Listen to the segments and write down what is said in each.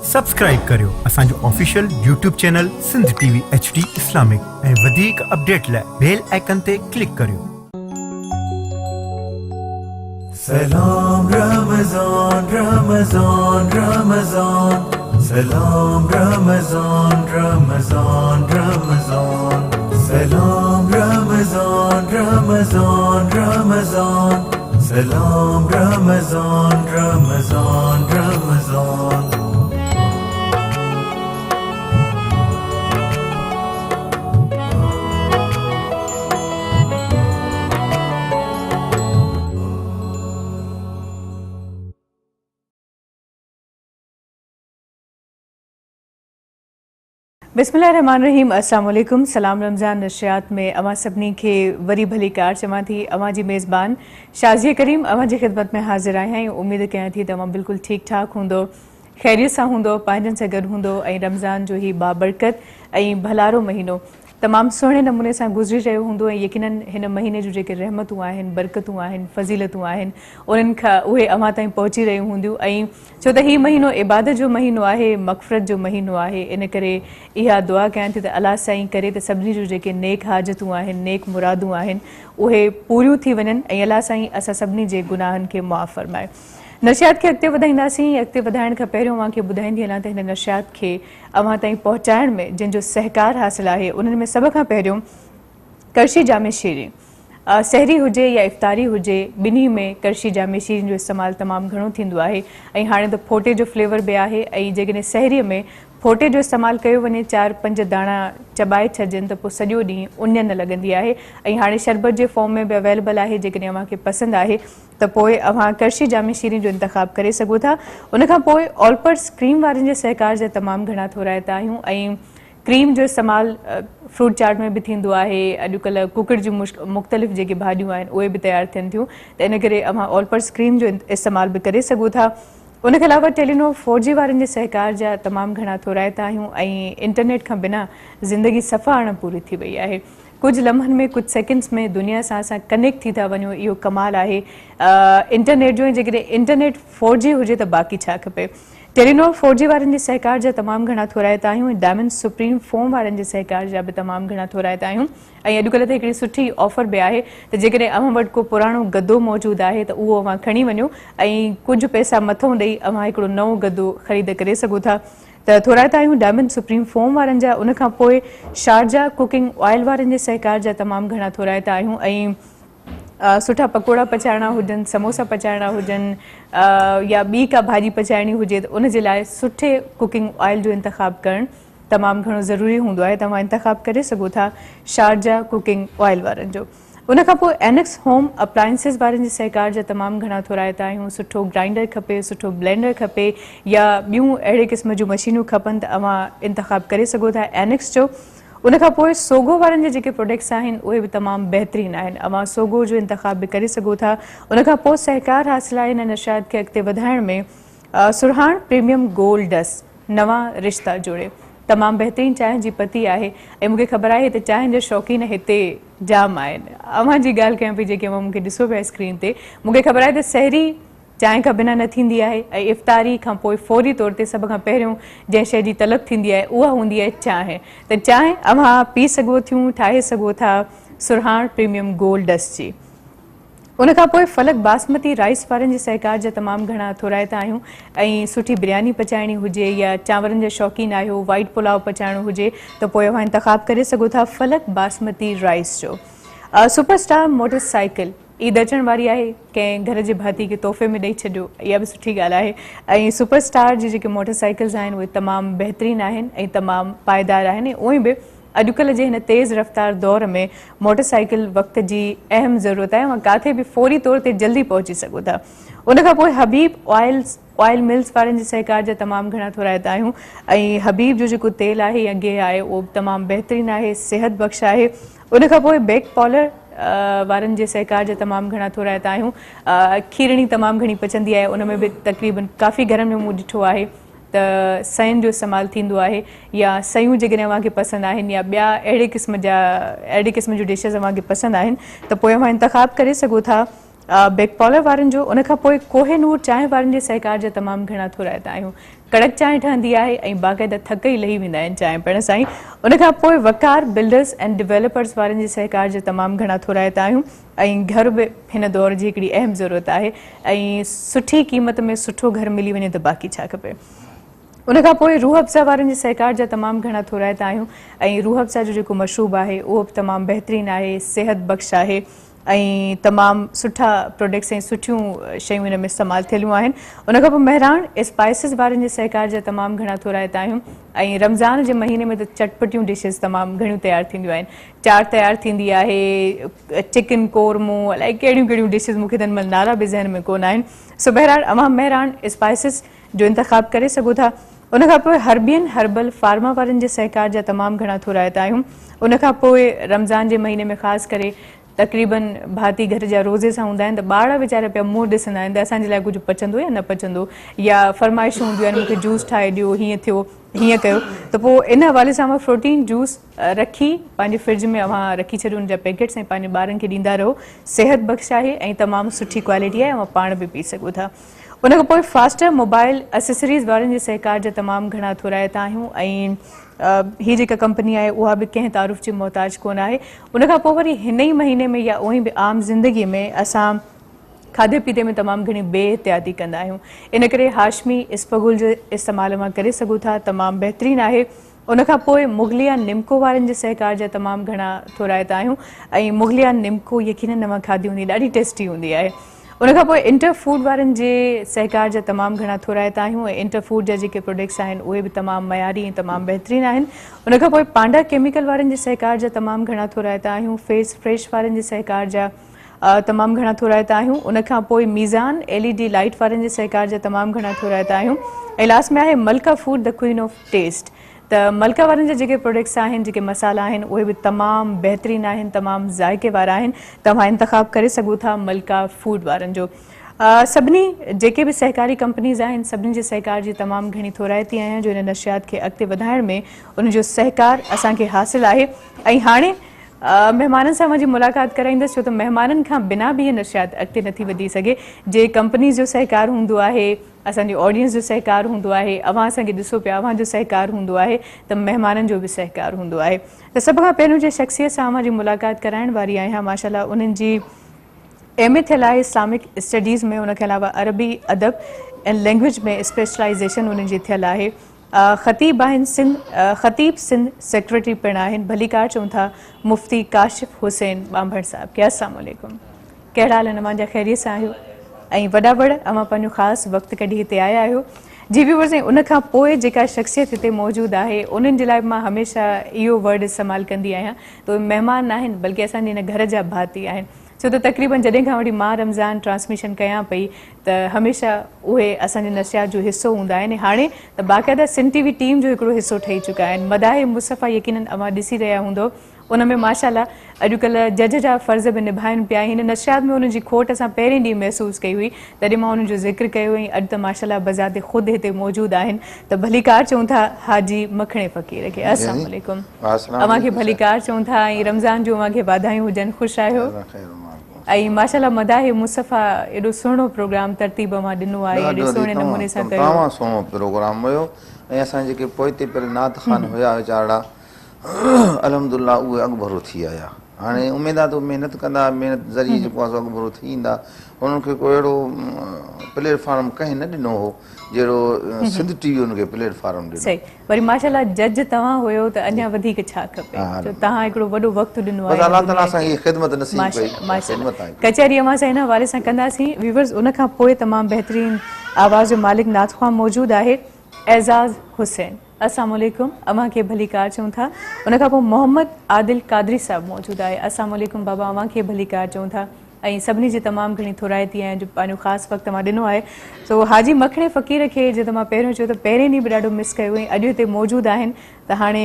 Subscribe करियो असांजो official YouTube channel Sindh TV HD Islamic ऐं वधीक अपडेट लाइ बेल आइकन ते क्लिक करियो। सलाम रमज़ान रमज़ान रमज़ान, सलाम रमज़ान रमज़ान रमज़ान, सलाम रमज़ान रमज़ान रमज़ान, सलाम रमज़ान रमज़ान रमज़ान। बिस्मिल्लाहिर्रहमानिर्रहीम, अस्सलाम वालेकुम। सलाम रमज़ान नशियात में अवां सभिनी खे वरी भली कार चवां थी। अवां जी मेज़बान शाज़िया करीम अवां जी ख़िदमत में हाज़िर आहियां ऐं उम्मीद कयां थी तव्हां बिल्कुलु ठीक ठाक हूंदो, ख़ैरियत सां हूंदो, पंहिंजनि सां गॾु हूंदो ऐं रमज़ान जो ही बाबरकत ऐं भलारो महीनो तमामु सुहिणे नमूने सां गुज़री रहियो हूंदो ऐं यकीनन हिन महीने जूं जेके रहमतूं आहिनि, बरकतूं आहिनि, फ़ज़ीलतूं आहिनि, उन्हनि खां उहे अवां ताईं पहुची रहियूं हूंदियूं। ऐं छो त हीउ महीनो इबादत जो महीनो आहे, मग़फ़िरत जो महीनो आहे, इन करे इहा दुआ कयां थी त अल्लाह साईं करे त सभिनी जूं जेके नेक हाजतूं आहिनि, नेक मुरादूं आहिनि, उहे पूरियूं थी वञनि ऐं अल्लाह साईं असां सभिनी जे गुनाहनि खे मुआफ़ फ़रमाए। नशियात खे अॻिते वधाईंदासीं। अॻिते वधाइण खां पहिरियों अव्हांखे ॿुधाईंदी हलां त हिन नशियात खे अव्हां ताईं पहुचाइण में जंहिंजो सहकार हासिलु आहे उन्हनि में सभ खां पहिरियों करशी जामे शीरी, सहरी हुजे या इफ़्तारी हुजे, ॿिन्ही में करशी जामे शीरिन जो इस्तेमालु तमामु घणो थींदो आहे। ऐं हाणे त फोटे जो फ्लेवर बि आहे ऐं जेकॾहिं सहरीअ में फोटे जो इस्तेमालु कयो वञे, 4-5 दाणा चबाए छॾजनि त पोइ सॼो ॾींहुं उञ न लॻंदी आहे। ऐं हाणे शरबत जे फॉर्म में बि अवेलेबल आहे। जेकॾहिं अव्हांखे पसंदि आहे त पोइ अव्हां करशी जामे शीरी जो इंतख़ाबु करे सघो था। उनखां पोइ ऑलपर्स क्रीम वारनि जे सहकार जा तमामु घणा थोराइता आहियूं ऐं क्रीम जो इस्तेमालु फ्रूट चाट में बि थींदो आहे। अॼुकल्ह कुकड़ जूं मुख़्तलिफ़ जेके भाॼियूं आहिनि उहे बि तयारु थियनि थियूं, त इन करे अव्हां ऑलपर्स क्रीम जो इस्तेमालु बि करे सघो था। उनखे अलावा टेलीनॉर 4G वारनि जे सहकार जा तमामु घणा थोराइता आहियूं ऐं इंटरनेट खां बिना ज़िंदगी सफ़ा हाणे पूरी थी वई आहे। कुझु लम्हनि में, कुझु सेकेंड्स में दुनिया सां असां कनेक्ट थी था वञूं, इहो कमाल आहे इंटरनेट जो। जेकॾहिं इंटरनेट 4G हुजे त बाक़ी छा खपे। टेलीनॉर 4G वारनि जे सहकार जा तमामु घणा थोराइता आहियूं ऐं डायमंड सुप्रीम फोम वारनि जे सहकार जा बि तमामु घणा थोराइता आहियूं। ऐं अॼुकल्ह त हिकिड़ी सुठी ऑफर बि आहे त जेकॾहिं अव्हां वटि को पुराणो गद्दो मौजूदु आहे त उहो अव्हां खणी वञो ऐं कुझु पैसा मथां ॾेई अव्हां हिकिड़ो नओं गद्दो ख़रीद करे सघो था। त थोराइता आहियूं डायमंड सुप्रीम फोम वारनि जा। उनखां पोइ शारजा कुकिंग ऑयल वारनि जे सहकार जा तमामु घणा थोराइता आहियूं ऐं सुठा पकोड़ा पचाइणा हुजनि, समोसा पचाइणा हुजनि या ॿी का भाॼी पचाइणी हुजे त उनजे लाइ सुठे कुकिंग ऑयल जो इंतख़ाबु करणु तमामु घणो ज़रूरी हूंदो आहे। तव्हां इंतख़ाबु करे सघो था शारजा कुकिंग ऑयल वारनि जो। उनखां पोइ एनेक्स होम अप्लायंसिस वारनि जे सहकार जा तमामु घणा थोराइता आहियूं। सुठो ग्राइंडर खपे, सुठो ब्लेंडर खपे या ॿियूं अहिड़े क़िस्म जूं मशीनूं खपनि त अव्हां इंतख़ाबु करे सघो था एनेक्स जो। उनखां पोइ सोगो वारनि जे जेके प्रोडक्ट्स आहिनि उहे बि तमामु बहितरीनु आहिनि, अव्हां सोगो जो इंतख़ाबु बि करे सघो था। उनखां पोइ सहकार हासिलु आहे हिन नशियात खे अॻिते वधाइण में सुरहाण प्रीमियम गोल्ड डस्ट, नवां रिश्ता जोड़े, तमामु बहितरीनु चांहि जी पती आहे ऐं मूंखे ख़बर आहे त चांहि जा शौक़ीन हिते जाम आहिनि। अव्हां जी ॻाल्हि कयां पई जेके अव्हां मूंखे ॾिसो पिया स्क्रीन ते, मूंखे ख़बर आहे त सहरी चांहि खां बिना न थींदी आहे ऐं इफ़्तारी खां पोइ फौरी तौर ते सभ खां पहिरियों जंहिं शइ जी तलब थींदी आहे उहा हूंदी आहे चांहि। त चांहि अव्हां पी सघो थियूं, ठाहे सघो था सुरहाण प्रीमियम गोल्ड डस्ट जी। उनखां पोइ फलक बासमती राइस वारनि जे सहकार जा तमामु घणा थोराइता आहियूं ऐं सुठी बिरयानी पचाइणी हुजे या चांवरनि जा शौक़ीन आहियो, वाइट पुलाव पचाइणो हुजे त पोइ अव्हां इंतख़ाबु करे सघो था फलक बासमती राइस जो। सुपरस्टार मोटरसाइकिल ईद अचण वारी आहे, कंहिं घर जे भाती खे तोहफ़े में ॾेई छॾियो, इहा बि सुठी ॻाल्हि आहे। ऐं सुपरस्टार जी जेके मोटरसाइकिल्स आहिनि उहे तमामु बहितरीनु आहिनि ऐं तमामु पाइदार आहिनि ऐं उहे बि अॼुकल्ह जे हिन तेज़ रफ़्तार दौर में मोटरसाइकिल वक़्त जी अहम ज़रूरत आहे। ऐं किथे बि फौरी तौर ते जल्दी पहुची सघो था। उनखां पोइ हबीब ऑयल मिल्स वारनि जे सहकार जा तमामु घणा थोराइता आहियूं ऐं हबीब जो जेको तेल आहे या गिहु आहे उहो तमामु बहितरीनु आहे, सिहत बख़्श आहे। उनखां पोइ बेक पॉलर वारनि जे सहकार जा तमामु घणा थोराइता आहियूं। खीरणी तमामु घणी पचंदी आहे, उन में बि तक़रीबन काफ़ी घरनि में मूं ॾिठो आहे त सयुनि जो इस्तेमालु थींदो आहे या सयूं जेकॾहिं अव्हांखे पसंदि आहिनि या ॿिया अहिड़े क़िस्म जूं डिशेस अव्हांखे पसंदि आहिनि त पोइ अव्हां इंतख़ाबु करे सघो था बेगपॉलर वारनि जो, उनखां पोइ कोहिनूर चांहि वारनि जे सहकार जा तमामु घणा थोराइता आहियूं। कड़क चांहि ठहंदी आहे ऐं बाक़ाइदा थक ई लही वेंदा आहिनि चांहि पीअण सां ई। उनखां पोइ वकार बिल्डर्स एंड डेवलपर्स वारनि जे सहकार जा तमामु घणा थोराइता आहियूं ऐं घर बि हिन दौर जी हिकिड़ी अहम ज़रूरत आहे ऐं सुठी क़ीमत में सुठो घर मिली वञे त बाक़ी छा खपे। उनखां पोइ रूह अफ़ज़ा वारनि जे सहकार जा तमामु घणा थोराइता आहियूं ऐं रूह अफ़ज़ा जो जेको मशरूब आहे उहो बि तमामु बहितरीनु आहे, सेहत बख़्श आहे ऐं तमामु सुठा प्रोडक्ट्स ऐं सुठियूं शयूं हिन में इस्तेमालु थियलियूं आहिनि। उनखां पोइ महिराण स्पाइसिस वारनि जे सहकार जा तमामु घणा थोराइता आहियूं ऐं रमज़ान जे महीने में त चटपटियूं डिशिस तमामु घणियूं तयारु थींदियूं आहिनि। चाट तयारु थींदी आहे, चिकन कोरमो, अलाए कहिड़ियूं कहिड़ियूं डिशिस, मूंखे त हिन महिल नाला बि ज़हन में कोन आहिनि। सो बहरहाल अवां महिराण स्पाइसिस जो इंतख़ाब करे सघो था। उनखां पोइ हर्बियन हर्बल फार्मा वारनि जे सहकार जा तमामु घणा थोराइता आहियूं। उनखां पोइ रमज़ान जे महीने में ख़ासि करे तक़रीबन भाती घर जा रोज़े सां हूंदा आहिनि त ॿार वीचारा पिया मुंहुं ॾिसंदा आहिनि त असांजे लाइ कुझु पचंदो या न पचंदो, या फरमाइशूं हूंदियूं आहिनि मूंखे जूस ठाहे ॾियो, हीअं थियो हीअं कयो, त पोइ इन हवाले सां प्रोटीन जूस रखी पंहिंजे फ्रिज में अवां रखी छॾियो उन जा पैकेट्स ऐं पंहिंजे ॿारनि खे ॾींदा रहो। सेहत बख़्श आहे ऐं तमामु सुठी क्वालिटी आहे, अवां पाण बि पी सघो था। उनखां पोइ फास्टर मोबाइल एसेसरीज़ वारनि जे सहकार जा तमामु घणा थोराइता आहियूं ऐं हीअ जेका कंपनी आहे उहा बि कंहिं तारुफ़ जी मोहताज कोन आहे। उनखां पोइ वरी हिन ई महीने में या उअं बि आम ज़िंदगीअ में असां खाधे पीते में तमामु घणी बेहतियाती कंदा आहियूं, इन करे हाशमी इस्पगुल जो इस्तेमालु मां करे सघो था, तमामु बहितरीनु आहे। उनखां पोइ मुगलिया निमको वारनि जे सहकार जा तमामु घणा थोराइता आहियूं ऐं मुगलिया निमको यकीनन नवां खाधी हूंदी, ॾाढी टेस्टी हूंदी आहे। उनखां पोइ इंटर फूड वारनि जे सहकार जा तमामु घणा थोराइता आहियूं ऐं इंटर फूड जा जेके प्रोडक्ट्स आहिनि उहे बि तमामु मयारी ऐं तमामु बहितरीनु आहिनि। उनखां पोइ पांडा केमिकल वारनि जे सहकार जा तमामु घणा थोराइता आहियूं। फेस फ्रेश वारनि जे सहकार जा तमामु घणा थोराइता आहियूं। उनखां पोइ मीज़ान LED लाइट वारनि जे सहकार जा तमामु घणा थोराइता आहियूं ऐं लास्ट में आहे Malka food the queen of taste. त मलका वारनि जा जेके प्रोडक्ट्स आहिनि, जेके मसाला आहिनि उहे बि तमामु बहितरीनु आहिनि, तमामु ज़ाइके वारा आहिनि, तव्हां इंतख़ाब करे सघो था मलका फूड वारनि जो। सभिनी जेके बि सहकारी कंपनीज़ आहिनि सभिनी जे सहकार जी तमामु घणी थोराइती आहियां जो हिन नशियात खे अॻिते वधाइण में उनजो सहकार असांखे हासिलु आहे। ऐं हाणे महिमाननि सां मुंहिंजी मुलाक़ात कराईंदसि छो त महिमाननि खां बिना बि इहा नशियात अॻिते नथी वधी सघे। जे कंपनीज़ जो सहकार हूंदो आहे, असांजी ऑडियंस जो सहकार हूंदो आहे, अवां असांखे ॾिसो पिया अवां जो सहकार हूंदो आहे, त महिमाननि जो बि सहकार हूंदो आहे। त सभ खां पहिरियों जे शख़्सियत सां मुंहिंजी मुलाक़ात कराइण वारी आहियां, माशाल्लाह उन्हनि जी MA थियल आहे इस्लामिक स्टडीज़ में, उनखे अलावा अरबी अदब ऐं लैंग्वेज में स्पेशलाइज़ेशन उन्हनि जी थियल आहे। ख़तीब आहिनि ख़तीब सिंध सेक्रेटरी पिणु आहिनि। भलीकार चऊं था मुफ्ती काशिफ़ हुसैन ॿांभण साहिब खे। अस्सलाम वालेकुम, कहिड़ा हाल आहिनि, मुंहिंजा ख़ैरियत सां आहियो ऐं वॾा वॾ अवां पंहिंजो ख़ासि वक़्तु कढी हिते आया आहियो। जी व्यूअर्स, ऐं उनखां पोइ जेका शख़्सियत हिते मौजूदु आहे उन्हनि जे लाइ मां हमेशह इहो वर्ड इस्तेमालु कंदी आहियां त उहे महिमान न आहिनि बल्कि असांजे हिन घर जा भाती आहिनि। छो त तक़रीबन जॾहिं खां वठी मां रमज़ान ट्रांसमिशन कयां पई त हमेशह उहे असांजे नशियात जो हिसो हूंदा आहिनि। हाणे त बाक़ाइदा सिंध TV टीम जो हिकिड़ो हिसो ठही चुका आहिनि। मदाहे मुस्तफ़ा यकीनन अवां ॾिसी रहिया हूंदो, उन में माशाल्लाह अॼुकल्ह जज जा फ़र्ज़ बि निभाइनि पिया। हिन नशियात में उन्हनि जी खोट असां पहिरें ॾींहुं महसूसु कई हुई, तॾहिं मां उन्हनि जो ज़िक्र कयो ऐं अॼु त माशाल्लाह बज़ाते ख़ुदि हिते मौजूदु आहिनि। त भलीकार चऊं था हाजी मखणे फ़क़ीर खे। अस्सलाम वालेकुम, अवां खे भलीकार चऊं था ऐं रमज़ान जो अवां खे वाधायूं हुजनि, ख़ुशि आहियो ऐं माशाल्लाह मदाहे मुस्तफ़ा एॾो सुहिणो प्रोग्राम तरतीब मां ॾिनो आहे, एॾे सुहिणे नमूने सां कयो। तमामु सुहिणो प्रोग्राम हुयो ऐं असां जेके पोइते पहिरियों नात ख़ान हुया वीचारा अल्हम्दुलिल्लाह उहे अॻुभरो थी आया। हाणे उमेद आहे त महिनत कंदा, महिनत ज़रिए जेको आहे अॻुभरो थी ईंदा। उन्हनि खे कोई अहिड़ो प्लेटफॉर्म कंहिं न ॾिनो हो जहिड़ो सिंध TV उनखे प्लेटफॉर्म ॾिनो। सही, वरी माशाल्लाह जज तव्हां हुयो त अञा वधीक छा खपे, तव्हां हिकिड़ो वॾो वक़्तु ॾिनो आहे। अलाह ताला असांखे ख़िदमत नसीब कई, कचहरी अवां सां हिन हवाले सां कंदासीं। व्यूअर्स, उनखां पोइ तमामु बहितरीनु आवाज़ जो मालिक नातख़्वां मौजूदु आहे एज़ाज़ हुसैन। अस्सलाम वालेकुम, अवां खे भलीकार चऊं था। उनखां पोइ मोहम्मद आदिल कादरी साहिबु मौजूदु आहे। अस्सलाम वालेकुम बाबा, अवां खे भलीकार चऊं था ऐं सभिनी जी तमामु घणी थोराइती आहे जो पंहिंजो ख़ासि वक़्तु मां ॾिनो आहे। सो हाजी मखणे फ़क़ीर खे जीअं त मां पहिरियों चयो त पहिरें ॾींहुं बि ॾाढो मिस कयो ऐं अॼु हिते मौजूदु आहिनि, त हाणे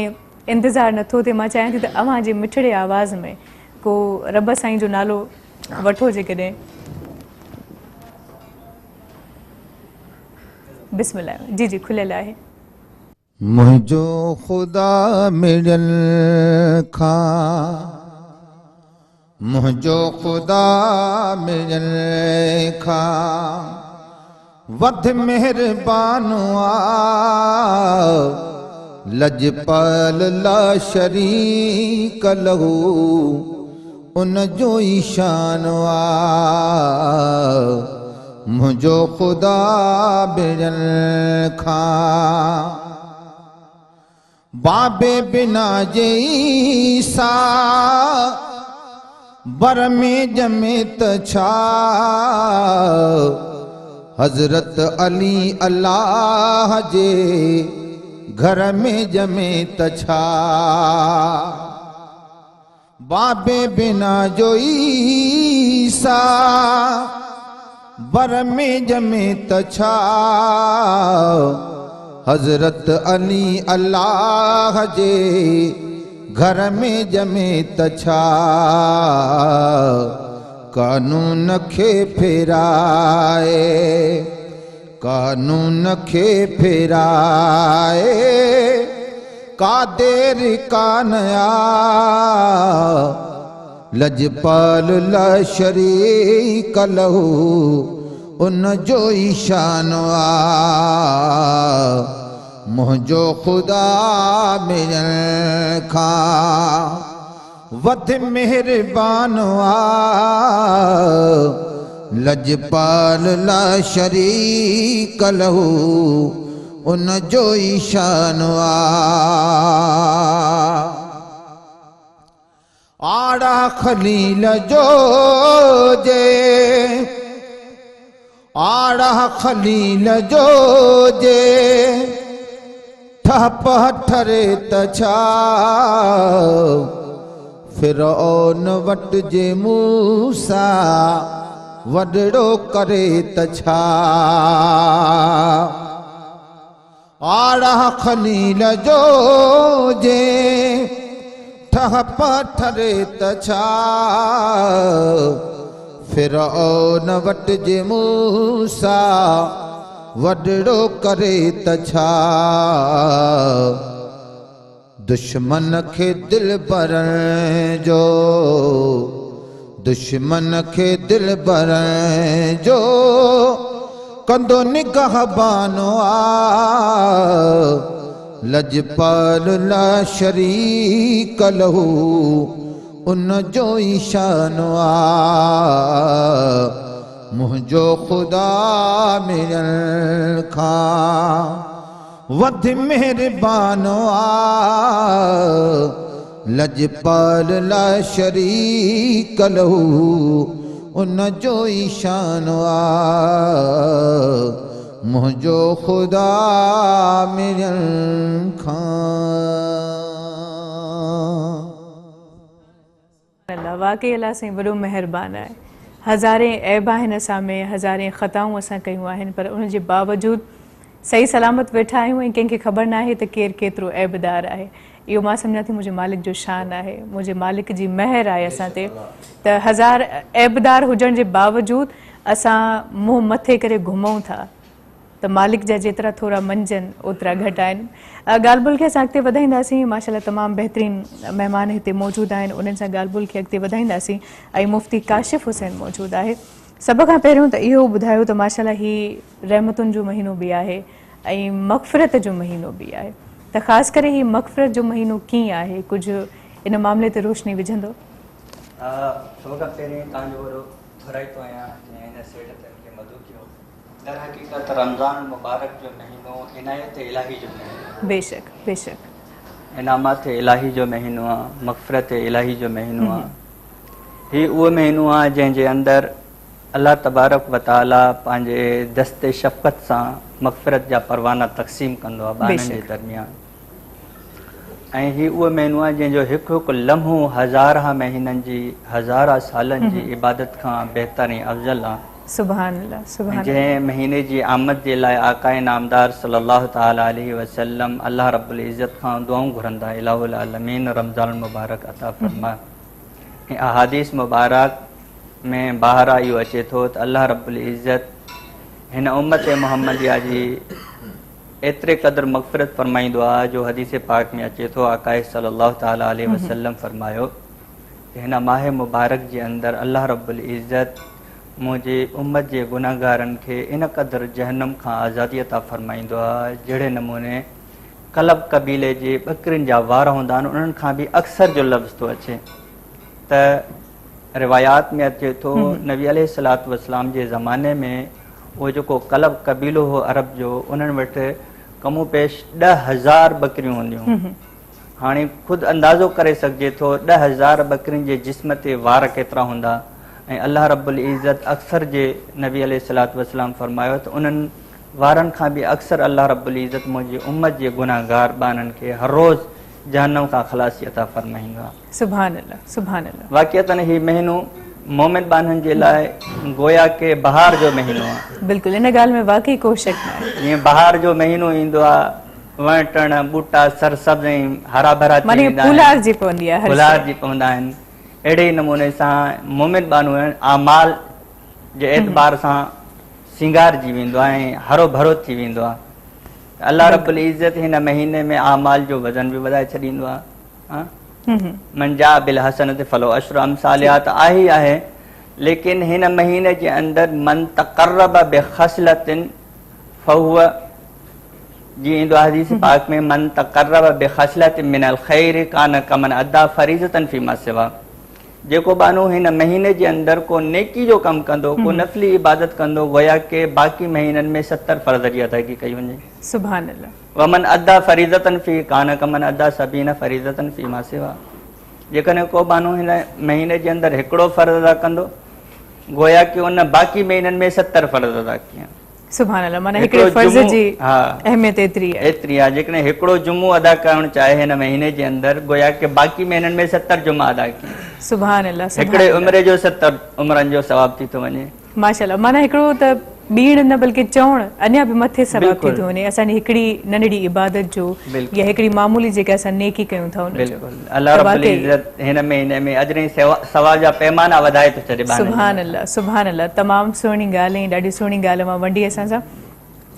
इंतज़ारु नथो थिए। मां चाहियां थी त अवां जे मिठड़े आवाज़ में को रब साईं जो नालो वठो जेकॾहिं। बिस्मिल्लाह। जी जी, खुलियल आहे। मुंहिंजो ख़ुदा मिड़ल खां मुंहिंजो ख़ुदा मिलण खां वध महिरबान आ लजपाल ला शरीक लहू उन जो ई शान आ मुंहिंजो ख़ुदा मिलण खां बाबे बिना जे ईसा बर में जमे त छा हज़रत अली अल्लाह जे घर में जमे त छा बाबे बिना जो ईसा बर में जमे त छा हज़रत अली अल्लाह जे घर में जमे त छा कानून खे फेराए कानून खे फेराए का देर कान आ लजपाल ला शरीक लहू उन जो ई शान आ मुंहिंजो ख़ुदा मिलण खां वध महिरबान आ लजपाल ला शरीक लहू उन जो ई शान आ आड़ा खलील जो जे आड़ा खलील जो जे ठप ठरे त छा फिरौन वट जे मूसा वडड़ो करे त छा आड़ा खलील जो जे ठप ठरे त छा फिरौन वट जे मूसा वडड़ो करे त छा दुश्मन खे दिल भरण जो दुश्मन खे दिल भरण जो कंदो निगहबानो आ लजपाल ला शरीक लहू उन जो ई शान आ मुंहिंजो ख़ुदा मिलण खां वध महिरबान आ लजपाल ला शरीक लहू उन जो ई शान आ मुंहिंजो ख़ुदा मिलण खां वाकई अल्लाह साईं वॾो महिरबान आहे हज़ारे ऐब आहिनि असां में हज़ारे ख़ताऊं असां कयूं आहिनि पर उन जे बावजूदि सही सलामत वेठा आहियूं ऐं कंहिंखे ख़बर न आहे त केरु केतिरो ऐबदार आहे इहो मां सम्झां थी मुंहिंजे मालिक जो शान आहे मुंहिंजे मालिक जी महर आहे असां ते त हज़ार ऐबदार हुजण जे बावजूदि असां मुंहुं मथे करे घुमूं था त मालिक जा जेतिरा थोरा मंजन ओतिरा घटि आहिनि ॻाल्हि ॿोल खे असां अॻिते वधाईंदासीं माशाल्लाह तमामु बहितरीन महिमान हिते मौजूदु आहिनि उन्हनि सां ॻाल्हि ॿोल खे अॻिते वधाईंदासीं ऐं मुफ़्ती काशिफ़ हुसैन मौजूदु आहे सभ खां पहिरियों त इहो ॿुधायो त माशाल्लाह हीउ रहमतुनि जो महीनो बि आहे ऐं मग़फ़िरत जो महीनो बि आहे त ख़ासि करे हीउ मग़फ़िरत जो महीनो कीअं आहे कुझु इन मामले ते रोशनी विझंदो सभ खां पहिरीं तव्हांजो वॾो घुराईंदो आहियां जीअं हिन सेठ ते मूंखे मदद कयो दर हक़ीक़त रमज़ान मुबारक जो महीनो इनायत इलाही जो महीनो बेशक बेशक इनामात इलाही जो महीनो आहे मग़फ़िरत इलाही जो महीनो आहे हीउ उहो महीनो आहे जंहिंजे अंदरि अल्लाह तबारक व ताला पंहिंजे दस्ते शफ़क़त सां मग़फ़िरत जा परवाना तक़सीम कंदो आहे ॿारनि जे दरमियान ऐं हीउ उहो महीनो आहे जंहिंजो हिकु हिकु लम्हो हज़ारा महीननि जी हज़ारा सालनि जी इबादत खां बहितर ऐं अफ़ज़ल आहे सुभान अल्लाह सुभान जंहिं महीने जी आमद जे लाइ आकाए नामदार सल्लल्लाहु ताला अलैहि वसल्लम अल्लाह रब्बुल इज़्ज़त खां दुआऊं घुरंदा इलाहुल आलमीन रमज़ान मुबारक अता फरमा ऐं अहादीस मुबारक में ॿाहिरां इहो अचे थो त अल्लाह रब्बुल इज़्ज़त हिन उम्मत मुहम्मदिया जी एतिरे क़दुरु मग़फ़िरत फरमाईंदो आहे जो हदीस पाक में अचे थो आकाए सल्लल्लाहु ताला अलैहि वसल्लम फरमायो त हिन माह मुबारक जे अंदरि अल्लाह रब्बुल इज़त मुंहिंजे उम्मत जे गुनाहगारनि खे इन क़दुरु जहन्नम खां आज़ादी अता फ़रमाईंदो आहे जहिड़े नमूने कलब क़बीले जे ॿकरियुनि जा वार हूंदा आहिनि उन्हनि खां बि अक्सर जो लफ़्ज़ थो अचे त रिवायात में अचे थो नबी अलैहिस्सलातु वस्सलाम जे ज़माने में उहो जेको कलब क़बीलो हो अरब जो उन्हनि वटि कमो पेश 10,000 ॿकरियूं हूंदियूं हाणे ख़ुदि अंदाज़ो करे सघिजे थो 10,000 ॿकरियुनि जे जिस्म ते वार केतिरा हूंदा ऐं अल्लाह रब्बुल इज़त अक्सर जे नबी अलैहिस्सलातु वस्सलाम फरमायो त उन्हनि वारनि खां बि अक्सर अल्लाह रब्बुल इज़त मुंहिंजी उम्मत जे गुनाहगार ॿारनि खे हर रोज़ जहन्नम खां ख़लासी अता फ़रमाईंदो आहे। सुभान अल्लाह, सुभान अल्लाह। वाक़िअतन ही महीनो मोमिन ॿारनि जे लाइ गोया के बहार जो महीनो आहे। बिल्कुलु इन ॻाल्हि में वाक़ई को शक न आहे। जीअं बहार जो महीनो ईंदो आहे वण टण ॿूटा सरसब्ज़ ऐं हरा भरा थी वेंदा आहिनि, फुलार जी पवंदी आहे, फुलार जी पवंदा आहिनि। अहिड़े ई नमूने सां मोमिन ॿारु आमाल जे एतबार सां सिंगार जी वेंदो आहे ऐं हरो भरो थी वेंदो आहे। अल्लाह रब्बुल इज़त हिन महीने में आमाल जो वज़न बि वधाए छॾींदो आहे। मंजा बिल हसनत फलो अशर अमसालिया त आहे ई आहे, लेकिन हिन महीने जे अंदरि मन तक़र्रब बिखसलतिन फहुव जीअं ईंदो आहे हदीस पाक में मन तक़र्रब बिखसलतिन मिनल खैर कान कमन अदा फरीज़तन फीमा सिवा। जेको बानो हिन महीने जे अंदरि को नेकी जो कमु कंदो, को नफ़ली इबादत कंदो, गोया के बाक़ी महीननि में 70 फ़र्ज़ जी अदायगी कई वञे। सुभान अल्लाह। वमन अदा फरीज़तन फी कान कमन अदा सबीन फरीज़तन फी मा सिवा। जेकॾहिं को बानो हिन महीने जे अंदरि हिकिड़ो फ़र्ज़ अदा कंदो, गोया के उन बाक़ी महीननि में 70 फ़र्ज़ अदा कया। सुभान अल्लाह। माना हिकिड़े फ़र्ज़ जी अहमियत एतिरी आहे। जेकॾहिं हिकिड़ो जुमो अदा करणु चाहे हिन महीने जे अंदरि, गोया के बाक़ी महीननि में 70 जुमा अदा कया। सुभान अल्लाह। हिकिड़े उमिरि जो 70 उमिरनि जो सवाब थी थो वञे। माशाअल्लाह। माना हिकिड़ो त ॿीण न बल्कि चवण अञा बि मथे सवाब थी थो वञे असांजी हिकिड़ी नंढड़ी इबादत जो या हिकिड़ी मामूली जेके असां नेकी कयूं था उन जो। अल्लाह रब्बुल इज़त हिन महीने में अजर ऐं सवाब जा पैमाना वधाए थो छॾे। सुभान अल्लाह, सुभान अल्लाह। तमामु सुहिणी ॻाल्हि ऐं ॾाढी सुहिणी ॻाल्हि मां वंडी असां सां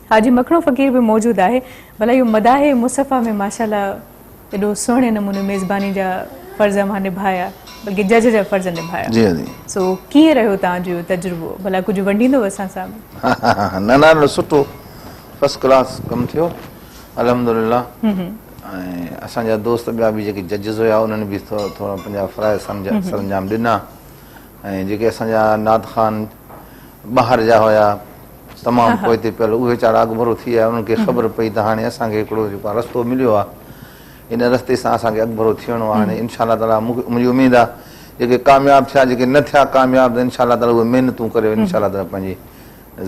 हाजी मखणो फ़क़ीर बि मौजूदु आहे। भला इहो मदाहे मुसफ़ा में माशाअल्लाह एॾो सुहिणे नमूने मेज़बानी जा फ़र्ज़ मां निभाया, बल्कि जज जा फ़र्ज़ निभाया। जी जी। सो कीअं रहियो तव्हांजो इहो तजुर्बो? भला कुझु वंडींदो असां सां? न न सुठो फर्स्ट क्लास कमु थियो अल्हम्दुलिल्लाह। ऐं असांजा दोस्त ॿिया बि जेके जजिस हुया उन्हनि बि थोरा पंहिंजा फ़राइज़ सरंजाम ॾिना ऐं जेके असांजा नात ख़ान ॿाहिरि जा हुया तमामु पोइते पियल उहे वीचारा अॻुभरो थी विया। उन्हनि खे ख़बर पई त हाणे असांखे हिकिड़ो जेको आहे रस्तो मिलियो आहे, इन रस्ते सां असांखे अॻुभरो थियणो आहे। हाणे इनशा अल्लाह ताला मुंहिंजी उमेदु आहे जेके कामयाबु थिया, जेके न थिया कामयाबु, त इनशा अल्लाह ताला उहे महिनतूं करे इनशा अल्लाह ताला पंहिंजी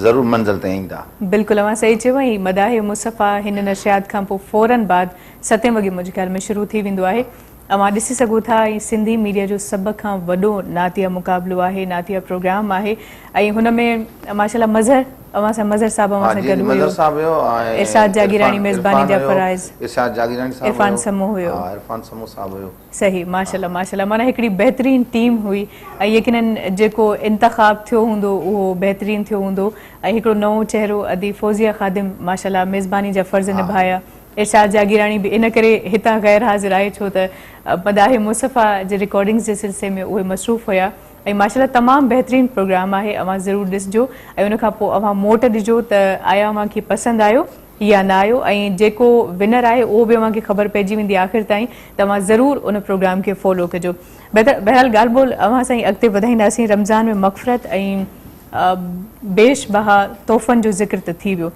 ज़रूरु मंज़िल ते ईंदा। बिल्कुलु अवां सही चयो। ऐं मदाहे मुसफ़ा हिन नशियात खां पोइ फ़ौरन बाद 7 वॻे मुंहिंजे ख़्याल में शुरू थी वेंदो आहे। अवां ॾिसी सघो था ऐं सिंधी मीडिया जो सभ खां वॾो नातिया मुक़ाबिलो आहे, नातिया प्रोग्राम आहे। ऐं हुन में माशाअल्लाह मज़हर अवां सां मज़हर साहब अवां सां गॾु हुयो, इरशाद जागीरानी मेज़बानी जा फ़राइज़, इरशाद जागीरानी साहब, इरफान समूह हुयो, इरफान समूह साहब हुयो। सही माशाअल्लाह माशाअल्लाह। माना हिकिड़ी बहितरीन टीम हुई ऐं यकीनन जेको इंतख़ाब थियो हूंदो उहो बहितरीन थियो हूंदो। ऐं हिकिड़ो नओं चेहरो अदी फौज़िया ख़ादिम माशाअल्लाह मेज़बानी जा फ़र्ज़ निभाया। इरशाद जागीरानी बि इन करे हितां ग़ैर हाज़िर आहे छो त मदाहे मुसफ़ा जे रिकॉर्डिंग्स जे सिलसिले में उहे मसरूफ़ हुया। ऐं माशाअल्लाह तमामु बहितरीन प्रोग्राम आहे, अवां ज़रूरु ॾिसिजो ऐं उनखां पोइ अवां मोट ॾिजो त आया अव्हांखे पसंदि आयो या न आयो। ऐं जेको विनर आहे उहो बि अव्हांखे ख़बर पइजी वेंदी आख़िर ताईं, त अव्हां ज़रूरु उन प्रोग्राम खे फॉलो कजो। बहरहाल ॻाल्हि ॿोल अव्हां सां ई अॻिते वधाईंदासीं। रमज़ान में मग़फ़िरत ऐं बेशबहा तोहफ़नि जो ज़िक्र त थी वियो,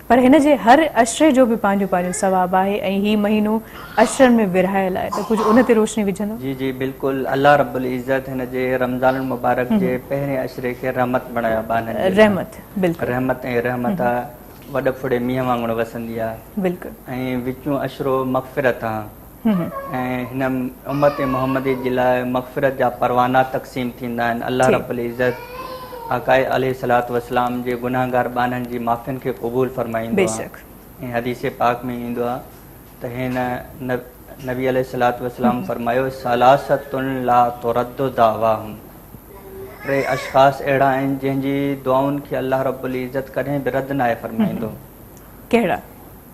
पर हिन जे हर अशरे जो बि पंहिंजो पंहिंजो सवाबु आहे ऐं हीउ महीनो अशरनि में विरहायल आहे, त कुझु उन ते रोशनी विझंदो? जी जी बिल्कुलु। अल्लाह रब्बुल इज़त हिन जे रमज़ान मुबारक जे पहिरें अशरे खे रहमत बणायो आहे। रहमत, बिल्कुलु रहमत ऐं रहमत आहे, वॾे फुड़े मींहं वांगुरु वसंदी आहे। बिल्कुलु। ऐं विचूं अशरो मग़फ़िरत आहे ऐं हिन उम्मत मुहम्मदी जे लाइ मग़फ़िरत जा परवाना तक़सीम थींदा आहिनि। अल्लाह रब्बुल इज़त आकाए अलैहिस्सलातु वस्सलाम जे गुनाहगार बाननि जी माफ़ियुनि खे क़बूल फरमाईंदो आहे। ऐं हदीस पाक में ईंदो आहे त हिन नबी अलैहिस्सलातु वस्सलाम फरमायो सलासतुन ला तुरद्दु दावाहुम। 3 अशख़ास अहिड़ा आहिनि जंहिंजी दुआउनि खे अल्लाह रब्बुल इज़त कॾहिं बि रद्द न आहे फरमाईंदो। कहिड़ा?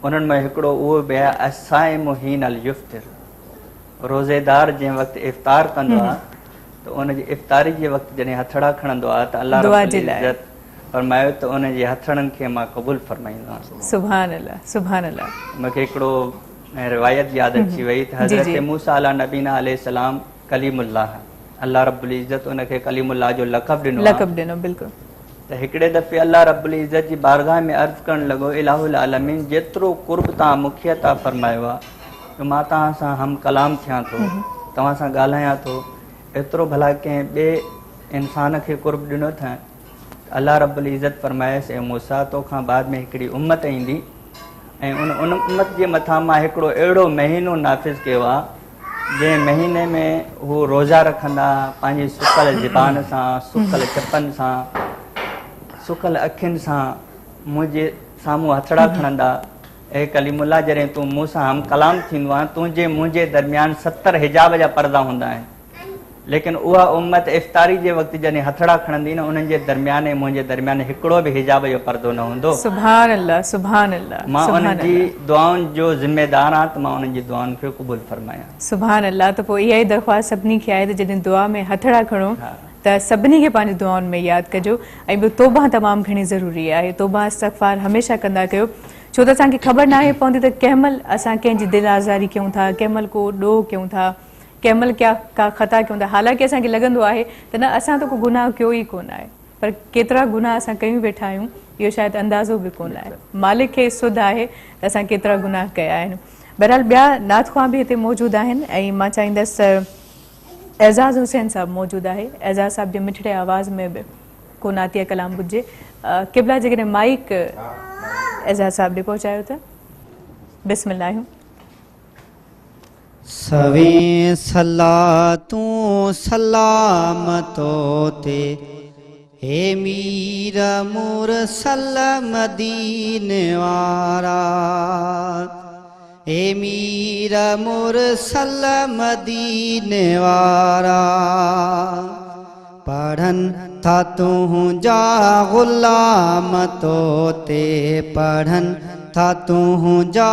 उन्हनि में हिकिड़ो उहो बि आहे असाइमु हीनल युफ़्तिर, रोज़ेदार जंहिं वक़्तु इफ़्तार कंदो आहे त उनजी इफ़्तारी जे वक़्तु जॾहिं हथड़ा खणंदो आहे त अलाह दुआ रब्बुल जे लाइ। इज़्ज़त फरमायो त उनजे हथड़नि खे मां क़बूल फरमाईंदो आहियां। सुभान अल्लाह, सुभान अल्लाह। मूंखे हिकिड़ो रिवायत यादि अची वई त जी, हज़रत जी। मूसा अला नबीना अलैहिस्सलाम कलीमुल्लाह, अलाह रब्बुल इज़्ज़त उनखे कलीमुल्लाह जो लक़ब ॾिनो आहे। लक़ब ॾिनो, बिल्कुलु। त हिकिड़े दफ़े अलाह रब्बुल इज़्ज़त जी बारगाह में अर्ज़ु करणु लॻो, इलाहुल आलमीन जेतिरो क़ुर्ब तव्हां मूंखे अता फरमायो आहे त मां तव्हां सां हम कलाम थियां थो, तव्हां सां ॻाल्हायां थो, एतिरो भला कंहिं ॿिए इंसान खे क़ुर्ब ॾिनो अथां। अलाह रब्बुल इज़्ज़त फरमायसि, ऐं मूसा तोखां बाद में हिकिड़ी उम्मत ईंदी ऐं उन उम्मत जे मथां मां हिकिड़ो अहिड़ो महीनो नाफ़िज़ कयो आहे जंहिं महीने में हू रोज़ा रखंदा, पंहिंजी सुकल ज़बान सां, सुकल चपनि सां, सुकल अखियुनि सां मुंहिंजे साम्हूं हथड़ा खणंदा। ऐं कलीमुल्लाह, जॾहिं तूं मूंसां हम कलाम थींदो आहे, तुंहिंजे मुंहिंजे दरमियान 70 हिजाब जा पर्दा हूंदा आहिनि, लेकिन उहा उम्मत इफ़्तारी जे वक़्तु जॾहिं हथड़ा खणंदी न, उन्हनि जे दरमियान ऐं मुंहिंजे दरमियान हिकिड़ो बि हिजाब जो पर्दो न हूंदो। सुभान अल्लाह, सुभान अल्लाह। मां सुभान उन्हनि जी अल्लाह। दुआउनि जो ज़िम्मेदार आहियां त मां उन्हनि जी दुआउनि खे क़बूल फरमायां। सुभान अल्लाह। त पोइ इहा ई दरख़्वास्त सभिनी खे आहे त जॾहिं दुआ में हथड़ा खणो त सभिनी खे पंहिंजी दुआउनि में यादि कजो। ऐं ॿियो तौबा तमामु घणी ज़रूरी आहे। तौबा इस्तग़फ़ार हमेशह कंदा कयो, छो त असांखे ख़बर नाहे पवंदी त कंहिं महिल असां कंहिंजी दिलि आज़ारी कयूं था, कंहिं महिल को ॾोह कयूं था, कंहिं महिल का ख़ता कयूं था। हालांकि असांखे लॻंदो आहे त न असां त को गुनाह कयो ई कोन आहे, पर केतिरा गुनाह असां कयूं वेठा आहियूं इहो शायदि अंदाज़ो बि कोन आहे। मालिक खे सुध आहे त असां केतिरा गुनाह कया आहिनि। बहरहाल ॿिया नात ख़्वां बि हिते मौजूदु आहिनि ऐं मां चाहींदसि एज़ाज़ हुसैन साहब मौजूदु आहे। एज़ाज़ साहब जे मिठड़े आवाज़ में बि को नातिया कलाम ॿुधिजे। क़िबला जेकॾहिं माइक एज़ाज़ साहब ॾे पहुचायो त बिस्मिल्लाह। सवें सलातूं सलामतो ते हे मीर मुरसल मदीने वारा, हे मीर मुरसल मदीने वारा, पढ़न था तुझा गुलाम तो ते, पढ़न था तुझा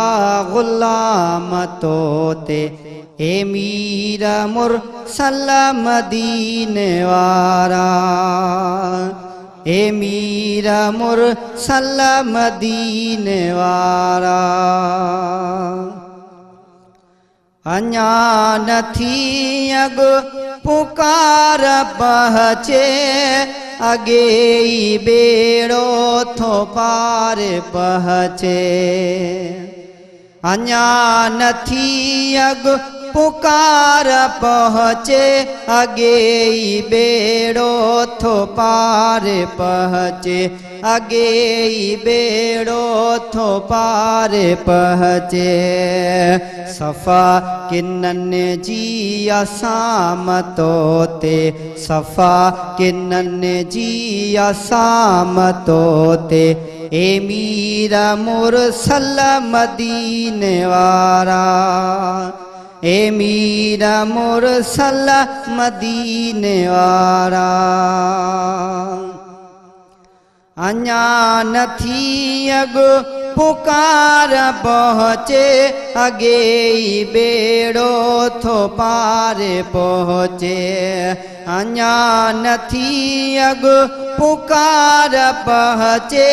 गुलाम तो ते, हे मीर मुरसल मदीने वारा, हे मीर मुरसल मदीने वारा। अञा नथी अग पुकार पहुचे, अगे ई बेड़ो थो पार पहुचे। अञा नथी अग पुकार पहुचे, अगे ई बेड़ो थो पार पहुचे, अगे ई बेड़ो थो पार पहुचे। सफ़ा किनन जी असामतो ते, सफ़ा किनन जी असामतो ते, ए मीर मुरसल मदीने वारा, ए मीर मुरसल मदीने वारा। अञा नथी अग पुकार पहुचे, अगे ई बेड़ो थो पार पहुचे। अञा नथी अग पुकार पहुचे,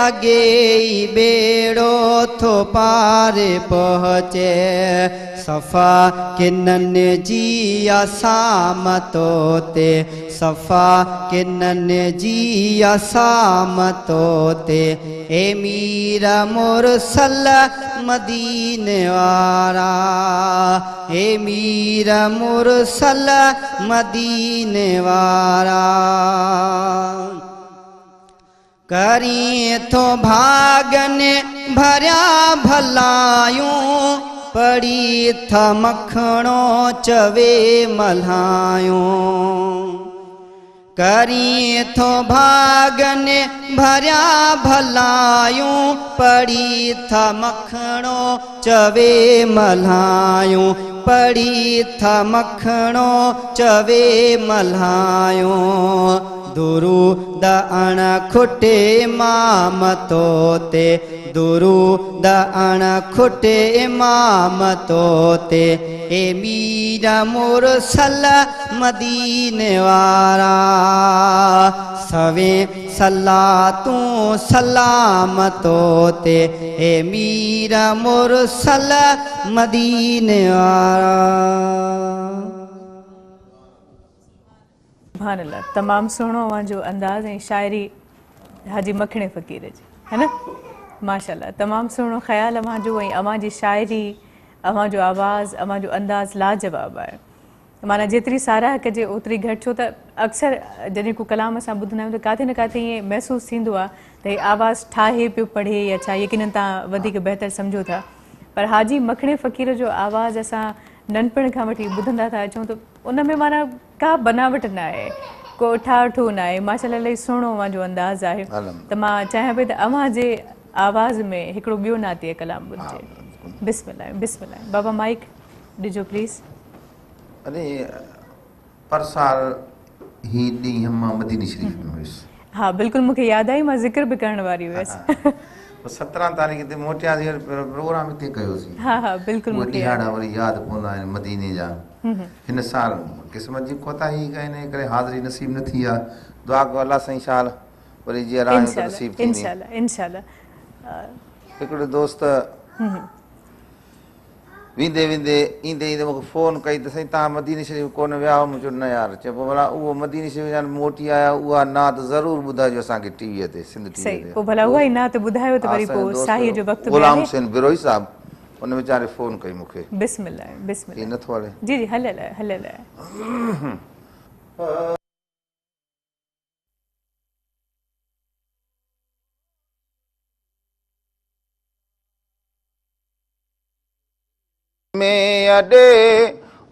अगे ई बेड़ो थो पार पहुचे। सफ़ा किनन जी असामतो ते, सफ़ा किनन जी असामतो ते, ए मीर मुरसल मदीने वारा, ए मीर मुरसल मदीने वारा। करी थो भागन भरिया भलायूं, पड़ी था मखणो चवे मल्हायूं। करी थो भागन भरिया भलायूं, पड़ी था मखणो चवे मल्हायूं, पड़ी था मखणो चवे मल्हायूं। दुरूद अण खुटे मामतो ते, दुरूद अण खुटे इमाम तोते ए मीरा मुरसल मदीने वारा सवे सल्ला तू सलाम तोते ए मीरा मुरसल मदीने वारा। सुभान अल्लाह, तमामु सुहिणो अव्हांजो अंदाज़ ऐं शाइरी हाजी मखणे फ़क़ीर जी, है न? माशाल्लाह, तमामु सुहिणो ख़्यालु अव्हांजो ऐं अव्हांजी शाइरी, अव्हांजो आवाज़, अव्हांजो अंदाज़ लाजवाब आहे। माना जेतिरी साराह कजे ओतिरी घटि, छो त अक्सर जॾहिं को कलाम असां ॿुधंदा आहियूं त किथे न किथे ईअं महसूसु थींदो आहे त हीअ आवाज़ ठाहे पियो पढ़े या छा, यकीनन तव्हां वधीक बहितर सम्झो था। पर हाजी मखणे फ़क़ीर जो आवाज़ असां नंढपण खां वठी ॿुधंदा था अचूं त उन में माना का बनावट न आहे, को ठाठो न आहे। माशाल्लाह इलाही सुहिणो अव्हांजो अंदाज़ आहे। त मां चाहियां पई त अव्हांजे आवाज़ में हिकिड़ो ॿियो नातीअ कलाम ॿुधिजे। बिस्मिल्लाह बिस्मिल्लाह। बाबा माइक ॾिजो प्लीज़। अरे पर साल ही ॾींहुं मां मदीने शरीफ़ में हुयुसि। हाँ बिल्कुलु, मूंखे यादि आई, मां ज़िक्र बि करण वारी हुयसि। 17 तारीख़ ते मोटियासीं, प्रोग्राम हिते कयोसीं। हा हा बिल्कुलु, उहे मूंखे ॾिहाड़ा वरी यादि पवंदा आहिनि मदीने जा। हिन साल क़िस्मत जी कोताही कई हिन करे हाज़िरी नसीब न थी आहे। दुआ कयो अल्लाह साईं शाल वरी जीअं राह नसीब थींदी। इंशाल्लाह इंशाल्लाह। हिकिड़ो दोस्त वेंदे वेंदे ईंदे ईंदे मूंखे फ़ोन कई त साईं तव्हां मदीने शरीफ़ कोन विया हो? मुंहिंजो न यार, चए पोइ भला उहो मदीने शरीफ़ जा मोटी आया, उहा नात ज़रूरु ॿुधाइजो असांखे टीवीअ ते, सिंध टीवीअ सही, ते। पोइ भला उहा ई नात ॿुधायो त वरी पोइ साहीअ जो वक़्तु बि ग़ुलाम आहे। हुसैन बिरोही साहब उन वीचारे फ़ोन कई मूंखे। बिस्मिल्लाह बिस्मिल्लाह। नथो हले? जी जी हलियल आहे हलियल आहे। में अॾे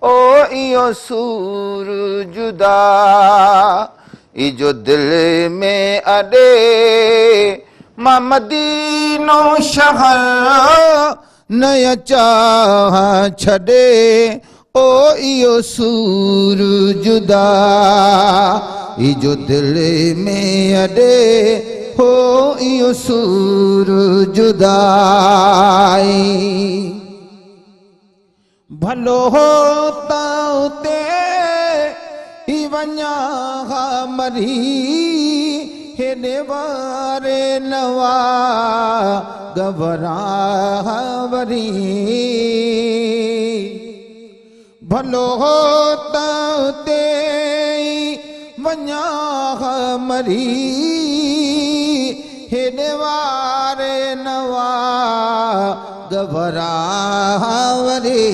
ओ इहो सूर जुदा, इजो दिल में अॾे मां मदीनो शहर न चाह छॾे, ओ इहो सूर जुदा, इजो दिल में अॾे हो इहो सूर जुदाई। भलो होता उते ही वञा मरी, हेॾे वारे नवा गबरा वरी। भलो होता उते वञा मरी, हेॾे वारे नवा गबरा वरी।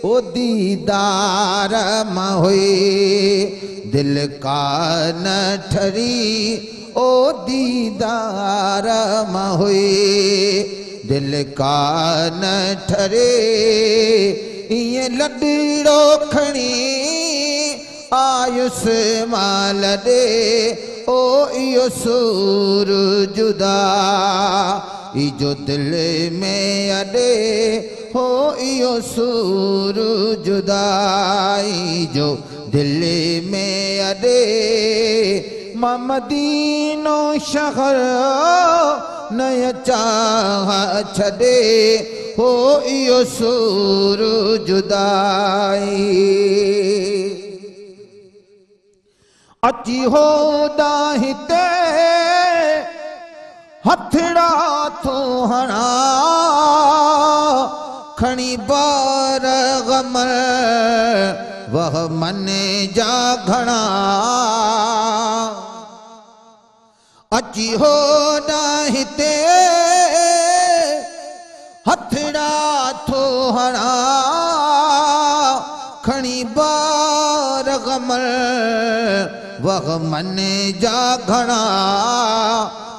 ओ दीदार मां हुई दिल का न ठरी, ओ दीदार मां हुई दिल का न ठरे, ईअं लॾड़ो खणी आयुस माल ॾे, ओ इहो सूर जुदा, इजो दिल में अॾे हो इहो सूर जुदाई, जो दिल में अॾे मां मदीनो शहर न चाह छॾे, हो इहो सूर जुदाई। अची होदा हिते हथड़ा थो हणा, खणी बार गम वह मन जा घणा। अची होदा हिते हथड़ा थो हणा, खणी बार गम वह मन जा घणा।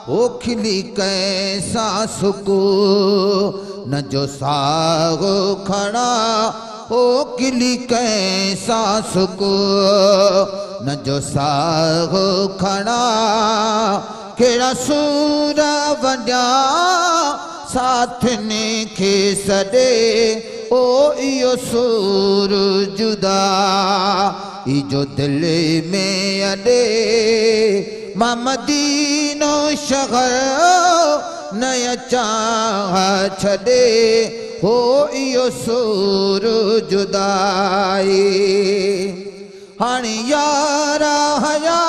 ओ खिली कैसा सुकू न जो साग खड़ा, ओ खिली कैसा सुकू न जो साग खड़ा। केड़ा सूर वॾा साथ ने खे सॾे, ओ इहो सूर जुदा, इजो दिल में अॾे मां मदीनो शहर नया चाह छॾे हो इहो सूर जुदाई हाणे यारा हया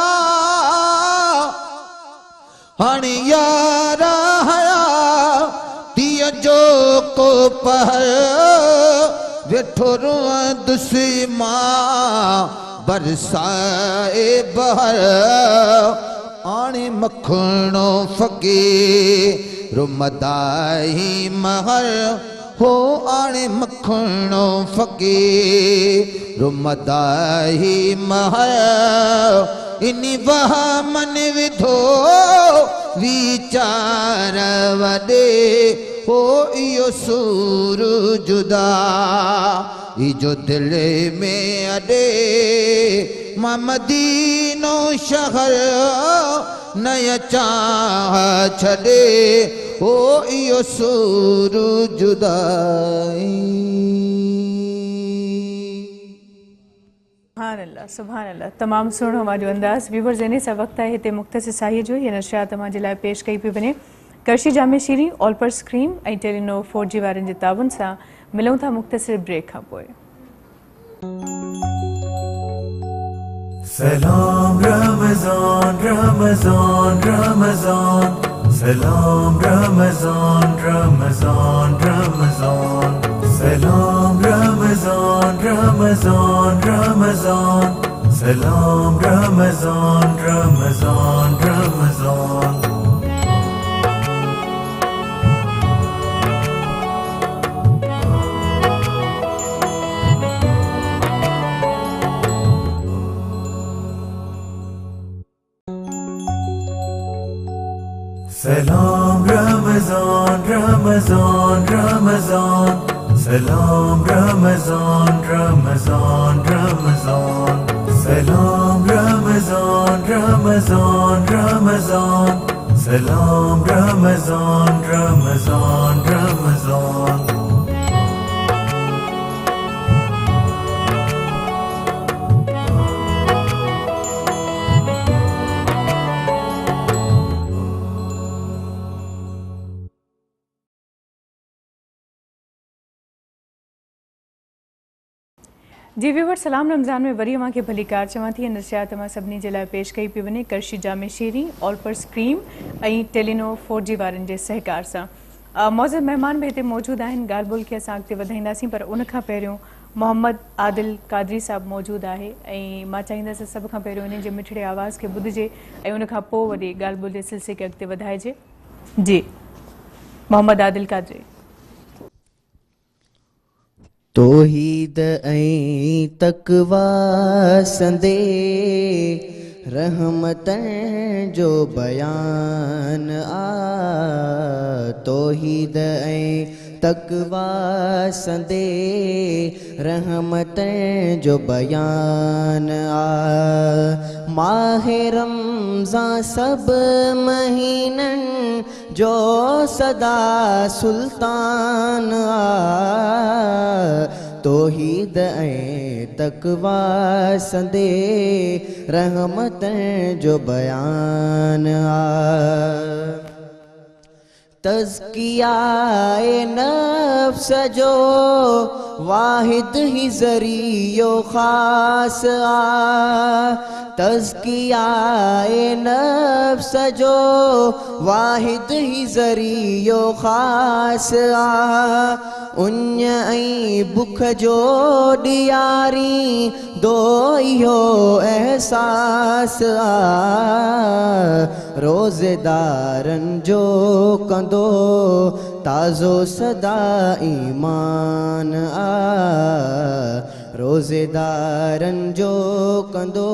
हाणे यारा हया दिया जो को पहर वेठो रुअंदुसि मां बरसाए बहर आणे मखणो फ़क़ीर मदाही महर हो आणे मखणो फ़क़ीर मदाही महर इन वह मन विधो वीचार वॾे हो इहो सूर जुदा इजो दिल में अॾे मां मदीनो शहर नया चाह छॾे हो इहो सूर जुदाई सुभान अल्लाह तमाम सुहिणो हमारो अंदाज़ व्यूवर्स इन सां वक़्तु आहे हिते मुख़्तसिर साईअ जो हीअ नशियात तव्हां जे लाइ पेश कई पई वञे करशी जामे शीरी ऑलपर स्क्रीम ऐं टेलीनो 4G वारनि जे ताउन सां मिलूं था मुख़्तसिर ब्रेक खां पोइ सलाम रमज़ान रमज़ान रमज़ान सलाम रमज़ान रमज़ान रमज़ान सलाम रमज़ान रमज़ान रमज़ान सलाम रमज़ान रमज़ान रमज़ान सलाम रमज़ान रमज़ान रमज़ान सलाम रमज़ान रमज़ान रमज़ान सलाम रमज़ान रमज़ान रमज़ान सलाम रमज़ान रमज़ान रमज़ान जी व्यूवर सलाम रमज़ान में वरी अव्हांखे भली कार चवां थी नशियात मां सभिनी जे लाइ पेश कई पई वञे करशी जामे शीरी ऑलपर स्क्रीम ऐं टेलीनो 4G वारनि जे सहकार सां मौजूद महिमान भी हिते मौजूद आहिनि ॻाल्हि ॿोल खे असां अॻिते वधाईंदासीं पर उन खां पहिरियों मोहम्मद आदिल कादरी साहब मौजूद आहे ऐं मां चाहींदसि सभ खां पहिरियों इन्हनि जे मिठड़े आवाज़ खे ॿुधिजे ऐं उन खां पोइ वरी ॻाल्हि ॿोल जे सिलसिले खे अॻिते वधाइजे जी मोहम्मद आदिल कादरी तौहीद ऐं तक़वा संदे रहमतन जो बयान आ तौहीद ऐं तक़वा संदे रहमतन जो बयान आ माहे रमज़ान सब महीनन जो सदा सुल्तान आ तौहीद ऐं तक़वा संदे रहमतन जो बयान आ तज़कियाए नफ्स जो वाहिद ही ज़रियो ख़ास आ तज़कियाए नफ्स जो वाहिद ही ज़रियो ख़ास आ उन ऐं बुख जो ॾियारी दो इहो एहसास आ रोज़ेदारनि जो कंदो ताज़ो सदा ईमान आ रोज़ेदारनि जो कंदो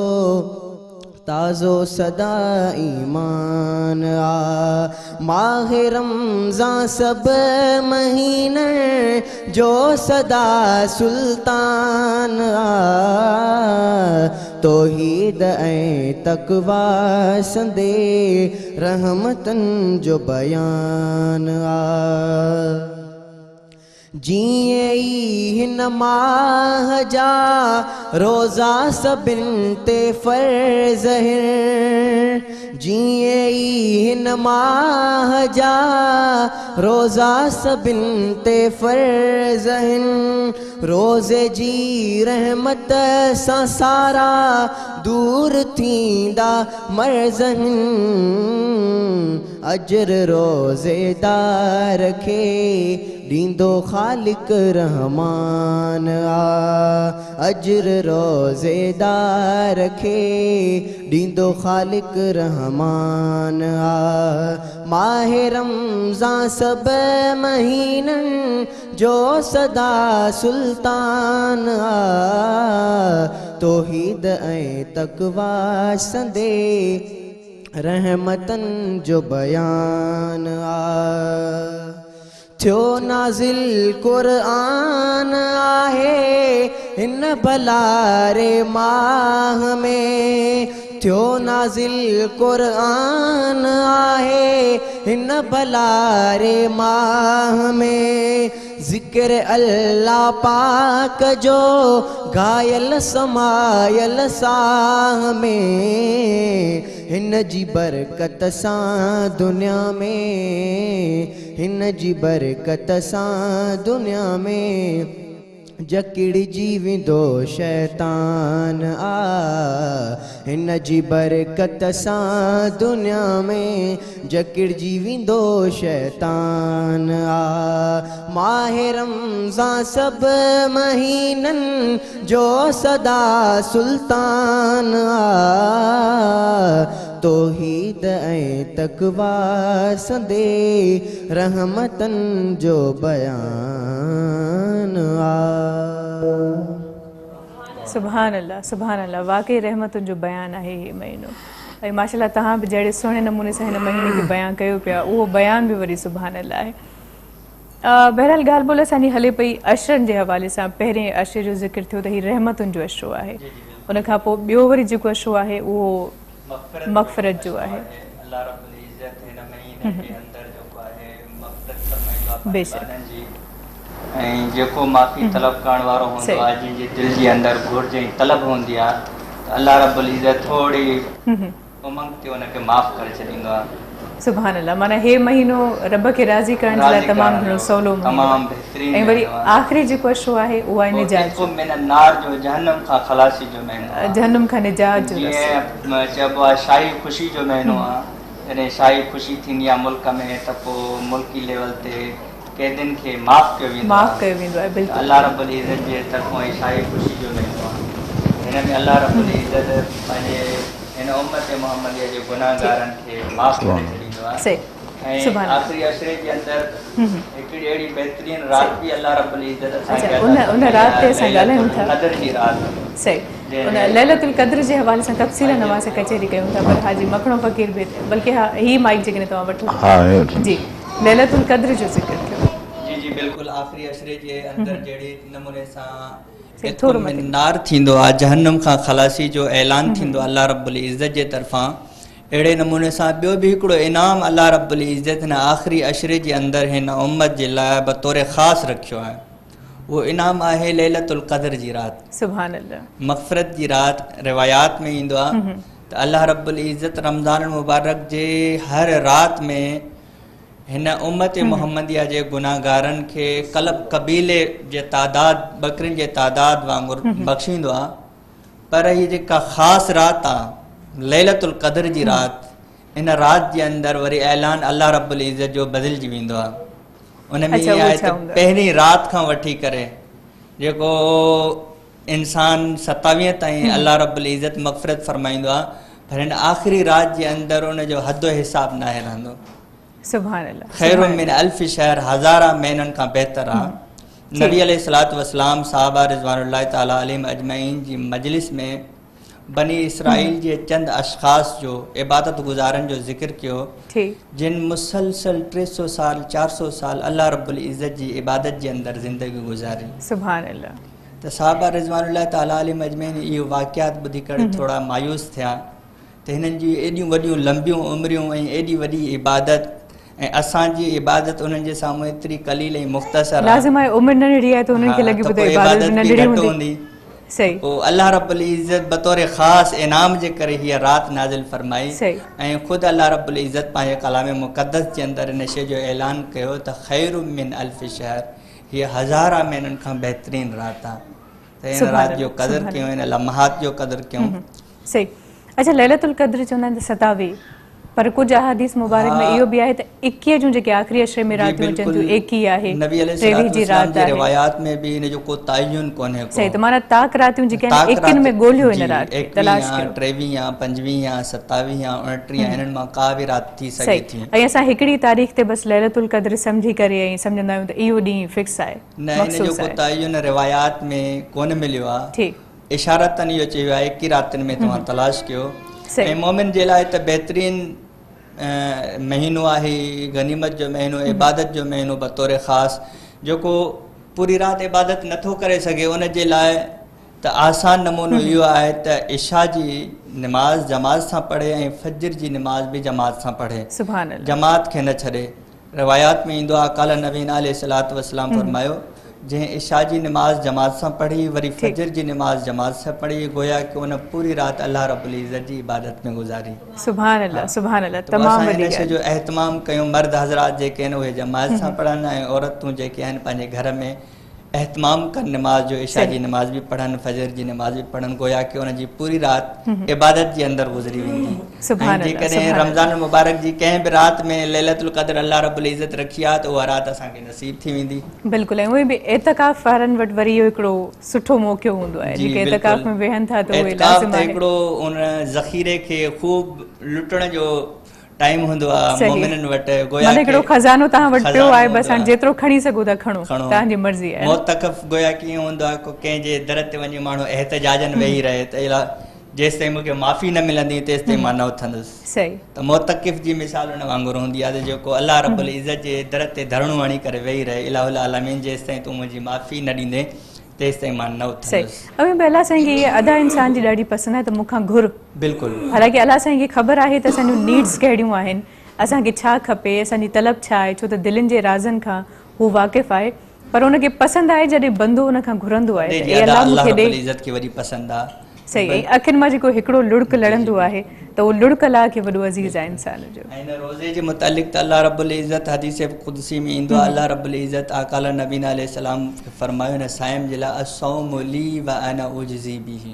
ताज़ो सदा ईमान आ माहे रमज़ान सब महीने जो सदा सुल्तान आ तौहीद ऐं तक़वा संदे रहमतन जो बयान आ जिए हिन माह जा रोज़ा सभिन ते फ़र्ज़ जीअं ई हिन माह जा रोज़ा सभिनि ते फ़र्ज़ आहिनि रोज़े जी रहमत सां सारा दूर थींदा मर्ज़ आहिनि अजर रोज़ेदार खे ॾींदो ख़ालिक रहमान अजर रोज़ेदार खे ॾींदो ख़ालिक रहमान माहे रमज़ान सभ महीननि जो सदा सुल्तान तौहीद ऐं तक़वा संदे रहमतन जो बयान थियो नाज़िल क़ुरआन आहे हिन भलारे माह में थियो नाज़िल क़ुरआन आहे हिन भलारे माह में ज़िक्र अल्लाह पाक जो घायल समायल साह में हिन जी बरकत सां दुनिया में हिन जी बरकत सां दुनिया में जकिड़जी वेंदो शैतान हिन जी बरकत सां दुनिया में जकिड़जी वेंदो शैतान माहे रमज़ान सभ महीननि जो सदा सुल्तान तौहीद ऐं तक़वा संदे रहमतन जो बयान सुभान अल्लाह वाकई रहमतुनि जो बयान आहे हीअ महीनो ऐं माशाल्लाह तव्हां बि जहिड़े सुहिणे नमूने सां हिन महीने खे बयान कयो पिया उहो बयान बि वरी सुभान अल्लाह आहे बहरहाल ॻाल्हि ॿोल असांजी हले पई अशरनि जे हवाले सां पहिरें अशरे जो ज़िक्र थियो त हीउ रहमतुनि जो अशरो आहे उन खां पोइ ॿियो वरी जेको अशरो आहे उहो मग़फ़िरत जो आहे अल्लाह रब्बुल इज़्ज़त हिन महीने जे अंदरि जेको आहे मग़फ़िरत फरमाईंदो आहे बेशक ऐं जेको माफ़ी तलब करण वारो हूंदो आहे जंहिंजे दिलि जे अंदरि घुर्ज ऐं तलब हूंदी आहे त अल्लाह रब्बुल इज़्ज़त थोरी उमंग ते उनखे माफ़ करे छॾींदो आहे सुभान अल्लाह माना हे महीनो रब खे राज़ी करण जे लाइ तमामु घणो सवलो तमामु बहितरीन ऐं वरी आख़िरी जेको अशरो आहे उहा आहे निजात जो नार जो जहन्नम खां ख़लासी जो महीनो जहन्नम खां निजात जो जीअं चइबो आहे शाही ख़ुशी जो महीनो आहे जॾहिं शाही ख़ुशी थींदी आहे मुल्क में त पोइ मुल्की लेवल ते कैदियुनि खे माफ़ कयो वेंदो आहे बिल्कुलु अल्लाह रब्बुल इज़्ज़त जे तरफ़ां ई शाही ख़ुशी जो महीनो आहे हिन में अल्लाह रब्बुल इज़्ज़त पंहिंजे हिन उम्मत मुहम्मदिया जे गुनाहगारनि खे माफ़ करे छॾींदो आहे ऐं आख़िरी अशरे जे अंदरि हिकिड़ी अहिड़ी बहितरीन रात बि अल्लाह रब्बुल इज़्ज़त असांखे उन रात ते असां ॻाल्हायूं था क़द्र जी रात सही उन लैलतुल क़द्र जे हवाले सां तफ़सील नवाज़ कचहरी कयूं था पर हाजी मखणो फ़क़ीर बि बल्कि हा ही माइक जेकॾहिं तव्हां वठो जी लैलतुल क़द्र जो ज़िक्र थियो जी बिल्कुलु आख़िरी अशरे जे अंदरि जहिड़े नमूने सां नार थींदो आहे जहन्नम खां ख़लासी जो ऐलान थींदो आहे अल्लाह रब्बुल इज़्ज़त जे तरफ़ां अहिड़े नमूने सां ॿियो बि हिकिड़ो इनाम अल्लाह रब्बुल इज़्ज़त हिन आख़िरी अशरे जे अंदरि हिन उम्मत जे लाइ बतौर ख़ासि रखियो आहे उहो इनाम आहे लैलतुल क़द्र जी राति सुभान अल्लाह मग़फ़िरत जी राति रिवायात में ईंदो आहे त अल्लाह रब्बुल इज़्ज़त रमज़ान मुबारक जे हर राति में हिन उम्मत मुहम्मदिया जे गुनाहगारनि खे कलब कबीले जे तादाद बकरियुनि जे तादाद वांगुरु बख़्शींदो आहे पर हीअ जेका ख़ासि राति आहे लैलतुल क़द्र जी राति इन राति जे अंदरि वरी ऐलान अल्लाह रब्बुल इज़्ज़त जो बदिलजी वेंदो आहे उन में ईअं आहे त पहिरीं राति खां वठी करे जेको इंसान 27 ताईं अल्लाह रब्बुल इज़्ज़त मग़फ़िरत फरमाईंदो आहे पर हिन आख़िरी राति जे अंदरि उन जो हदो हिसाब नाहे रहंदो सुभान अल्लाह ख़ैरुम मिन अल्फ़ शहर हज़ारा महीननि खां बहितर आहे नबी अलैहिस्सलातु वस्सलाम साहबा रिज़वानुल्लाह तआला अलैहिम अजमईन जी मजलिस में बनी इसराइल जे चंद अशख़ास जो इबादत गुज़ारनि जो ज़िक्र कियो जिन मुसलसल 300 साल 400 साल अल्लाह रब्बुल इज़्ज़त जी इबादत जे अंदरि ज़िंदगी गुज़ारी सुभान अल्लाह त साहबा रिज़वानुल्लाह तआला अलैहिम अजमईन इहो वाक़ियात ॿुधी करे थोरा मायूस थिया त हिननि जी एॾियूं वॾियूं लंबियूं उमिरियूं ऐं एॾी वॾी इबादत ऐं असांजी इबादत उन्हनि जे साम्हूं एतिरी कलील ऐं मुख़्तसर लाज़िम आहे उमिरि नंढड़ी आहे त उन्हनि खे लॻे पियो त इबादत नंढड़ी हूंदी सही वो अल्लाह रब्बुल इज़्ज़त बतौर ख़ास इनाम जे करे हीअ रात नाज़िल फरमाई सही ऐं ख़ुदि अल्लाह रब्बुल इज़्ज़त पंहिंजे कलाम मुक़द्दस जे अंदरि इन शइ जो ऐलान कयो त ख़ैरु मिन अल्फ़ शहर हीअ हज़ार महीननि खां बहितरीन रात आहे त इन रात जो क़दुरु कयूं इन लम्हात जो क़दुरु कयूं सही अच्छा लैलतुल क़द्र चवंदा आहिनि त 27 पर कुछ अहादीस मुबारक में इहो भी आहे त 21 जूं जेके आख़िरी अशरे में रातियूं अचनि थियूं 21 आहे नबी 23 जी रात जी आहे रिवायात में भी इन जो को तयन कोन्हे को सही त माना ताक रातियूं जेके आहिनि 21 में ॻोल्हियो इन रात खे, तलाश कयो 23 या 25 या 27 या 29 इन्हनि मां का बि रात थी सघे सही थी ऐं असां हिकिड़ी तारीख़ ते बसि लैलतुल क़द्र सम्झी करे ऐं सम्झंदा आहियूं त इहो ॾींहुं फिक्स आहे न इन जो मख़सूस को आहे तयन रिवायात में कोन मिलियो आहे ठीकु इशारतन इहो चयो आहे 21 रातिनि में तव्हां तलाश कयो सही ऐं मोमिन जे लाइ त बहितरीन महीनो आहे गनीमत जो महीनो इबादत जो महीनो बतौर ख़ासि जेको पूरी राति इबादत नथो करे सघे उन जे लाइ त आसान नमूनो इहो आहे त इशा जी नमाज़ जमात सां पढ़े ऐं फजर जी नमाज़ बि जमात सां पढ़े सुभान अल्लाह जमात खे न छॾे रिवायात में ईंदो आहे काला नबीन अलैहिस्सलातु वस्सलाम फरमायो जंहिं इशा जी नमाज़ जमात सां पढ़ी वरी फजर जी नमाज़ जमात सां पढ़ी गोया कि उन पूरी राति अल्लाह रब्बुल इज़्ज़त जी इबादत में गुज़ारी सुभान अल्लाह तो तमामु असां वॾी इन शइ ॻाल्हि जो एहतमाम कयूं मर्द हज़रात जेके आहिनि उहे जमात सां पढ़नि ऐं औरतूं जेके आहिनि पंहिंजे घर में एहतमाम कनि नमाज जो इशा जी नमाज़ बि पढ़नि फजर जी नमाज़ बि पढ़नि गोया कि उन जी पूरी राति इबादत जे अंदरि गुज़री वेंदी सुभान ऐं अल्लाह, जेकॾहिं सुभान रमज़ान मुबारक जी कंहिं बि राति में लैलतुल क़द्र अल्लाह रब्बुल इज़्ज़त रखी आहे त उहा राति असांखे नसीब थी वेंदी बिल्कुलु ऐं उहे बि एतकाफ़ वारनि वटि वरी इहो हिकिड़ो सुठो मौक़ो हूंदो आहे जी, जेके बिल्कुलु। एतकाफ़ में वेहनि था त उहे एतिकाफ़ लाज़िम त आहे हिकिड़ो उन ज़ख़ीरे खे ख़ूब लुटण जो टाइम हूंदो आहे सही। मोमिननि वटि गोया माना हिकिड़ो कि खज़ानो तव्हां वटि पियो खज़ानो आहे हूंदो बसि हाणे आहे। जेतिरो खणी सघो था खणो खणो। तव्हांजी मर्ज़ी आहे मोतकफ़ गोया कीअं हूंदो आहे को कंहिंजे दर ते वञी माण्हू एहतजाजन वेही रहे त अहिड़ा जेसि ताईं मूंखे माफ़ी न मिलंदी तेसि ताईं मां न उथंदुसि सही त मोतकिफ़ जी मिसाल उन वांगुरु हूंदी आहे त जेको अल्लाह रब्बुल इज़्ज़त जे दर ते धरणो हणी करे वेही रहे इलाहुल आलमीन जेसि ताईं तूं मुंहिंजी माफ़ी न ॾींदे तेसि ताईं मां न सही उथंदुसि अभी अलाह साईं खे इहा अदा इंसान जी ॾाढी पसंदि आहे त मूंखां घुर बिल्कुलु हालांकि अलाह साईं खे ख़बर आहे त असांजूं नीड्स कहिड़ियूं आहिनि असांखे छा खपे असांजी तलब छा आहे छो त दिलनि जे राज़नि खां हू वाक़िफ़ु आहे पर उनखे पसंदि आहे जॾहिं बंदो उन खां घुरंदो आहे जी त ए अलाह अल्लाह मूंखे रब्बुल ॾे इज़्ज़त खे वरी पसंदि आहे सही ऐं अखियुनि मां जेको हिकिड़ो लुड़क लड़ंदो आहे त उहो लुड़क अलाह खे वॾो अज़ीज़ आहे इंसान जो ऐं हिन रोज़े जे मुतालिक़ त अल्लाह रब्बुल इज़्ज़त हदीस क़ुदसी में ईंदो आहे अल्लाह रब्बुल इज़्ज़त आकाला नबीन अलैहिस्सलाम खे फरमायो न साइम जे लाइ अस्सौमु ली व अना उजज़ी बिही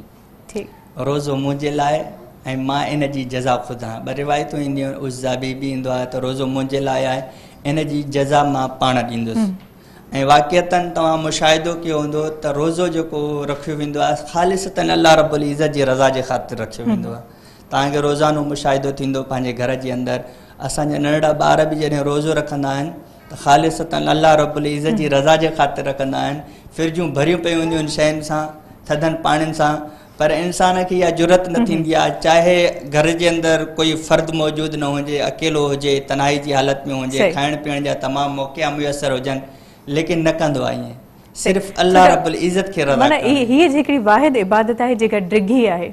ठीकु रोज़ो मुंहिंजे लाइ ऐं मां इन जी जज़ा ख़ुदि आहियां ॿ रिवायतूं ईंदियूं आहिनि उज़ा बि ईंदो आहे त रोज़ो मुंहिंजे लाइ आहे इन जी जज़ा मां पाण ॾींदुसि ऐं वाक़ियतनि तव्हां मुशाहिदो कयो हूंदो त रोज़ो जेको रखियो वेंदो आहे ख़ालिसतन अल्लाह रब्बुल इज़्ज़त जी रज़ा जे ख़ातिर रखियो वेंदो आहे तव्हांखे रोज़ानो मुशाहिदो थींदो पंहिंजे घर जे अंदरि असांजा नंढड़ा ॿार बि जॾहिं रोज़ो रखंदा आहिनि त ख़ालिसतन अल्लाह रब्बुल इज़्ज़त जी रज़ा जे ख़ातिर रखंदा आहिनि फिरजूं भरियूं पियूं हूंदियूं आहिनि शयुनि सां थधनि पाणियुनि सां पर इंसान खे इहा ज़रूरत न थींदी आहे चाहे घर जे अंदरि कोई फ़र्दु मौजूदु न हुजे अकेलो हुजे तनाई जी हालत में हुजे खाइण पीअण जा तमामु मौक़ा मुयसर हुजनि लेकिन न कंदो आहे ईअं सिर्फ़ु अल्लाह रब्बुल इज़्ज़त खे रज़ा माना हीअ हिकिड़ी वाहिद इबादत आहे जेका डिघी आहे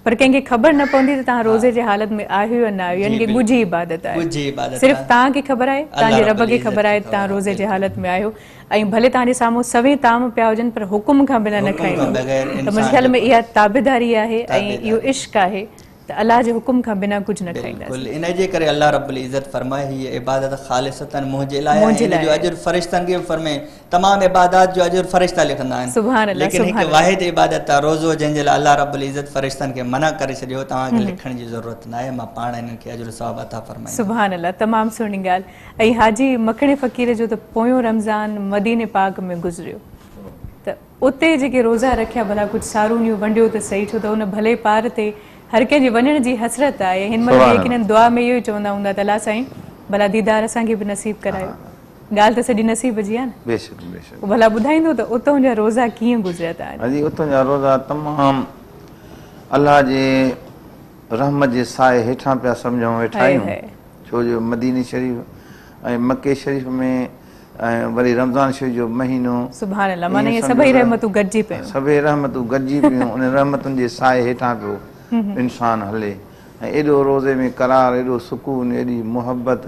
पर कंहिंखे ख़बर न पवंदी त तव्हां रोज़े जे हालत में आहियो या न आहियो यानी कि ॻुझी इबादत आहे ॻुझी इबादत सिर्फ़ु आहे। तव्हांखे ख़बर आहे तव्हांजे रब खे ख़बर आहे तव्हां रोज़े जे हालत में आहियो ऐं भले तव्हांजे साम्हूं सभई ताम पिया हुजनि पर हुकुम खां बिना न हुकुम खां खाईंदो बग़ैर त इंसान मुंहिंजे ख़्याल में जेको इहा ताबेदारी आहे ऐं ताबेदारी। इहो इश्क आहे त अलाह जे हुकुम खां बिना कुझु न खाईंदासीं बिल्कुलु इन जे करे अल्लाह रब्बुल इज़्ज़त फरमाए हीअ इबादत ख़ालिसतन मुंहिंजे लाइ आहे मुंहिंजे इन जो लाइ अजुर फ़रिश्तनि खे बि फरमाए तमामु इबादत जो अजुर फ़रिश्ता लिखंदा आहिनि सुभान अल्लाह, लेकिन सुभान हिकु अल्लाह। वाहिद इबादत आहे रोज़ो जंहिंजे लाइ अल्लाह रब्बुल इज़्ज़त फ़रिश्तनि खे मना करे छॾियो तव्हांखे लिखण जी ज़रूरत न आहे मां पाण हिननि खे अजुर सवाब अता फरमाईंदुमि सुभान अल्लाह तमामु सुहिणी ॻाल्हि ऐं हाजी मखणे फ़क़ीर जो त पोयों रमज़ान मदीने पाक में गुज़रियो त उते जेके रोज़ा रखिया भला कुझु सारूनियूं वंडियो त सही छो त उन भले पार ते हर कंहिंजी वञण जी हसरत आहे हिन महिल यकीनन दुआ में इहो ई चवंदा हूंदा त अलाह साईं भला दीदार असांखे बि नसीब करायो ॻाल्हि त सॼी नसीब जी आहे न बेशक बेशक पोइ भला ॿुधाईंदो त उतां जा रोज़ा कीअं गुज़रिया था अॼु उतां जा रोज़ा तमामु अलाह जे रहमत जे साए हेठां पिया सम्झूं वेठा आहियूं छो जो मदीने शरीफ़ ऐं मके शरीफ़ में ऐं वरी रमज़ान शरीफ़ जो महीनो सुभान अल्लाह माना इहे सभई रहमतूं गॾिजी पियूं सभई रहमतूं गॾिजी पियूं उन रहमतुनि जे साए हेठां पियो इंसान हले ऐं एॾो रोज़े में करार, एॾो सुकून, एॾी मुहबत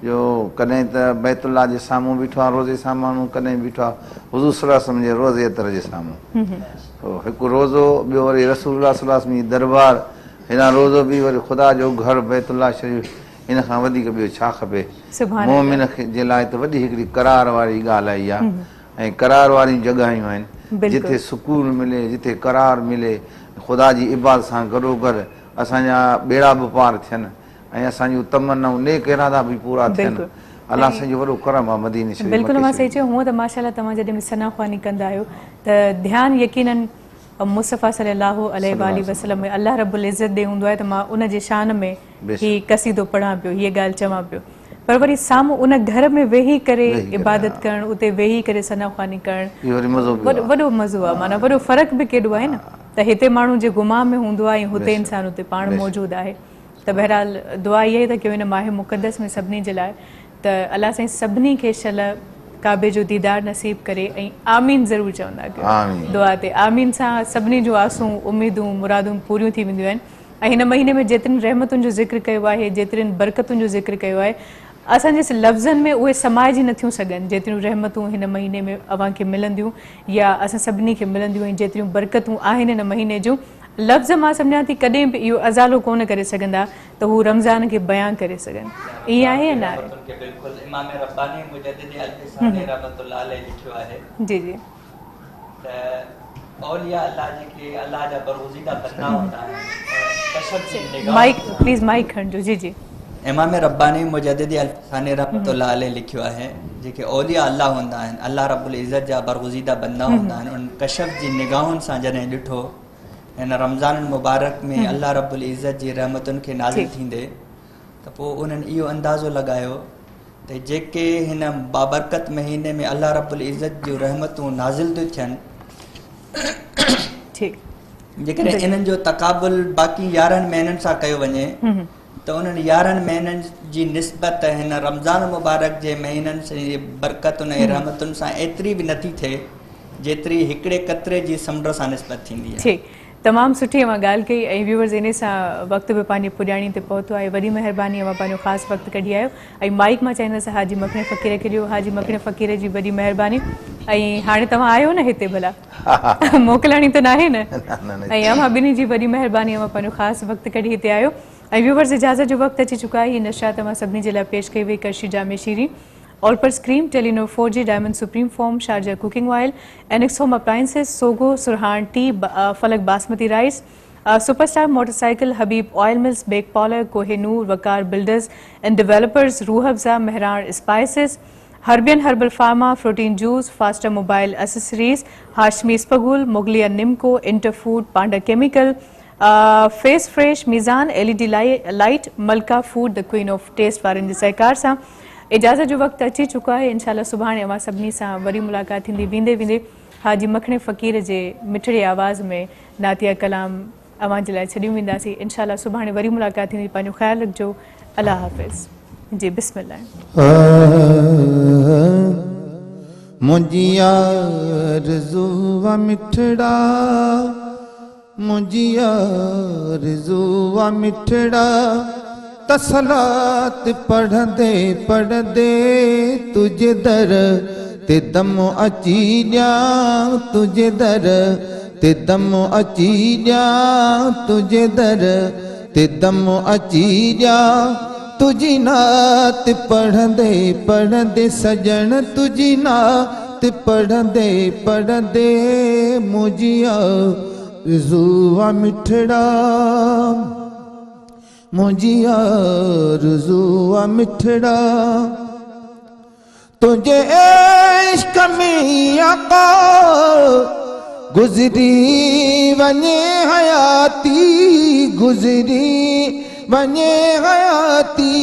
जो कॾहिं त बैतुल्ला जे साम्हूं बीठो आहे रोज़े सां माण्हू, कॾहिं बीठो आहे हुज़ूर सल्लल्लाहु अलैहि वसल्लम जे रोज़े अतर जे साम्हूं। हिकु रोज़ो, ॿियो वरी रसूलुल्लाह सल्लल्लाहु अलैहि वसल्लम जी दरबार, हेॾां रोज़ो बि वरी ख़ुदा जो घर बैतुल्ला शरीफ़, हिन खां वधीक ॿियो छा खपे। मोमिन जे लाइ त वॾी हिकिड़ी करार वारी ॻाल्हि आई आहे। ऐं करार वारियूं जॻहियूं आहिनि जिथे सुकून मिले, जिथे करार मिले, ख़ुदा जी इबादत सां गॾोगॾु असांजा बेड़ा बि पार थियनि ऐं असांजूं तमन्नाऊं नेक इरादा बि पूरा थियनि। अलाह साईं जो वॾो करम आहे मदीने शरीफ़। बिल्कुलु मां सही चयो। हूअं त माशाअल्लाह तव्हां जॾहिं बि सना ख़्वानी कंदा आहियो त ध्यानु यकीनन मुस्तफ़ा सल्लल्लाहु अलैहि वसल्लम में अल्लाह रब्बुल इज़्ज़त ॾे हूंदो आहे त मां उन जे शान में ही कसीदो पढ़ां पियो, हीअ ॻाल्हि चवां पियो। पर वरी साम्हूं उन घर में वेही करे इबादत करणु, उते वेही करे सना ख़्वानी करणु वॾो मज़ो आहे। माना वॾो फ़र्क़ु बि केॾो आहे न, त हिते माण्हू जे गुमाम में हूंदो आहे ऐं हुते इंसानु हुते पाण मौजूदु आहे। त बहरहाल दुआ इहा ई त कयो हिन माह मुक़दस में सभिनी जे लाइ त अलाह साईं सभिनी खे शल काबे जो दीदार नसीब करे ऐं आमीन ज़रूरु चवंदा कयो दुआ ते। आमीन सां सभिनी जूं आसूं, उमेदूं, मुरादूं पूरियूं थी वेंदियूं आहिनि। ऐं हिन महीने में जेतिरनि रहमतुनि जो ज़िक्र कयो आहे, जेतिरनि बरकतुनि जो ज़िक्र कयो आहे, असांजे लफ़्ज़नि में उहे समाइजी नथियूं सघनि। जेतिरियूं रहमतूं हिन महीने में अव्हांखे मिलंदियूं या असां सभिनी खे मिलंदियूं, ऐं जेतिरियूं बरकतूं आहिनि हिन महीने जूं, लफ़्ज़ मां सम्झां थी कॾहिं बि इहो अज़ालो कोन करे सघंदा त हू रमज़ान खे बयां करे सघनि। ईअं आहे या न आहे? इमाम रब्बानी मुजद्दिद अल-फ़सानी रहमतुल्लाह अलैहि लिखियो आहे जी जी त औलिया अल्लाह जेके अल्लाह जा बरगुज़ीदा बंदा हूंदा आहिनि, कशफ जी निगाह, माइक प्लीज़ माइक खणिजो। जी जी इमाम रब्बानी मुजद्दिद अल-फ़सानी रहमतुल्लाह अलैहि लिखियो आहे जेके औलिया अल्लाह हूंदा आहिनि, अल्लाह रब्बुल इज़्ज़त जा बरगुज़ीदा बंदा हूंदा आहिनि, उन कशफ जी निगाहुनि सां जॾहिं ॾिठो हिन रमज़ान मुबारक में अल्लाह रब्बुल इज़्ज़त जी रहमतुनि खे नाज़िल थींदे, त पोइ उन्हनि इहो अंदाज़ो लॻायो त जेके हिन बाबरकत महीने में अल्लाह रब्बुल इज़्ज़त जूं रहमतूं नाज़िल थियूं थियनि, जेकॾहिं इन्हनि जो तक़ाबुल बाक़ी 11 महीननि सां कयो वञे त उन्हनि 11 महीननि जी निस्बत हिन रमज़ान मुबारक जे महीननि जी बरकतुनि ऐं रहमतुनि सां एतिरी बि नथी थिए जेतिरी हिकिड़े कतरे जी समुंड सां निस्बत थींदी आहे। तमामु सुठी अवां ॻाल्हि कई ऐं व्यूअर्स इन सां वक़्तु बि पंहिंजी पुॼाणी ते पहुतो आहे। वॾी महिरबानी, अवां पंहिंजो ख़ासि वक़्तु कढी आयो। ऐं माइक मां चाहींदसि हाजी मखणे फ़क़ीर खे ॾियो। हाजी मखणे फ़क़ीर जी वॾी महिरबानी। ऐं हाणे तव्हां आहियो न हिते भला, मोकिलाणी त न आहे न? ऐं अवां ॿिन्ही जी वॾी महिरबानी, अवां पंहिंजो ख़ासि वक़्तु कढी हिते आयो। ऐं व्यूअर्स इजाज़त जो वक़्तु अची चुका आहे। हीअ नशा तव्हां सभिनी जे लाइ पेश कई वई करशी जामे शीरी, ऑलपर स्क्रीम, Telenor 4G, Diamond supreme foam, Sharjah cooking oil, Anex home appliances, Sogo, Surhan tea, Falak basmati rice, superstar motorcycle, Habib oil mills, Bake Parlor, Kohinoor, Waqar builders and developers, Rooh Afza, Mehran spices, Herbion herbal pharma, protein juice, faster mobile accessories, Hashmi ispaghol, Mughlia nimko, Interfood, panda chemical, face fresh, Meezan, LED light, Malka food, the queen of taste वारनि जे सहकार सां इजाज़त जो वक़्तु अची चुको आहे। इंशाल्लाह सुभाणे अवां सभिनी सां वरी मुलाक़ात थींदी। वेंदे वेंदे हाजी मखणे फ़क़ीर जे मिठड़ी आवाज़ में नातिया कलाम अवां जे लाइ छॾियूं वेंदासीं। इंशाल्लाह सुभाणे वरी मुलाक़ात थींदी। पंहिंजो ख़्यालु रखिजो। अल्लाह हाफ़िज़। जी बिस्मिल्लाह। मुंहिंजी आरज़ूआ मिठड़ा, मुंहिंजी आरज़ूआ मिठड़ा, तसलात पढ़ंदे पढ़ंदे तुझे दर ते दम अची ॼा, तुझे दर ते दम अची ॼा, तुझे दर ते दम अची ॼा, तुझी नात पढ़ंदे पढ़ंदे सजण, तुझी नात पढ़ंदे पढ़ंदे मुंहिंजी आरज़ूआ मिठड़ा, मुंहिंजी आरज़ूआ मिठड़ा, तुझे इश्क में आका गुज़री वञे हयाती, गुज़री वञे हयाती,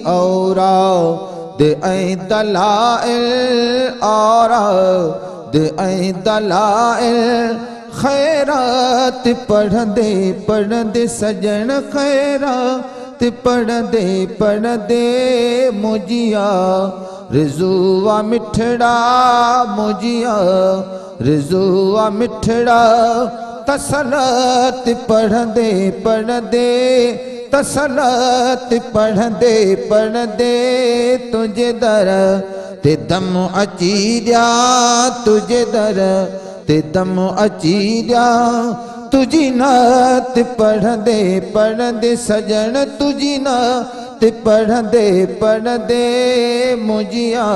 औराद ऐं दलाइल, औराद ऐं दलाइल, खैरात पढ़ंदे पढ़ंदे सजण, खैरात पढ़ंदे पढ़ंदे मुंहिंजी आरज़ूआ मिठड़ा, मुंहिंजी आरज़ूआ मिठड़ा, तसलात पढ़ंदे पढ़ंदे तसलत पढ़ंदे पढ़ंदे तुझे दर ते दम अची ॾिया तुझे दर ते दम अची ॾिया तुझी नात पढ़ंदे पढ़ंदे सजण तुझी नात पढ़ंदे पढ़ंदे मुझिया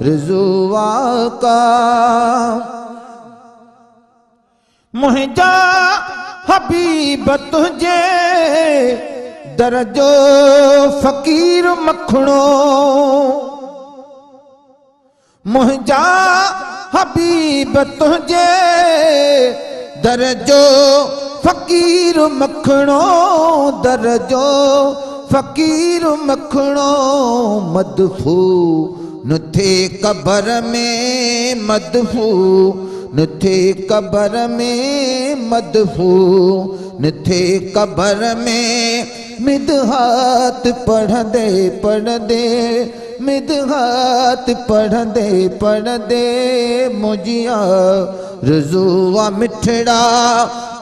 रिज़ुआ का मुंहिंजा हबीब तुझे दरजो फ़कीर मखणो मुंहिंजा हबीब तुझे दरजो फ़कीर मखणो दरजो फ़कीर मखणो मदफू न थे कबर में मदफू न थे कबर में मदफू न थे कबर में मिदहात पढ़ंदे पढ़ंदे मिदहात पढ़ंदे पढ़ंदे मुझिया रिज़ुआ मिठड़ा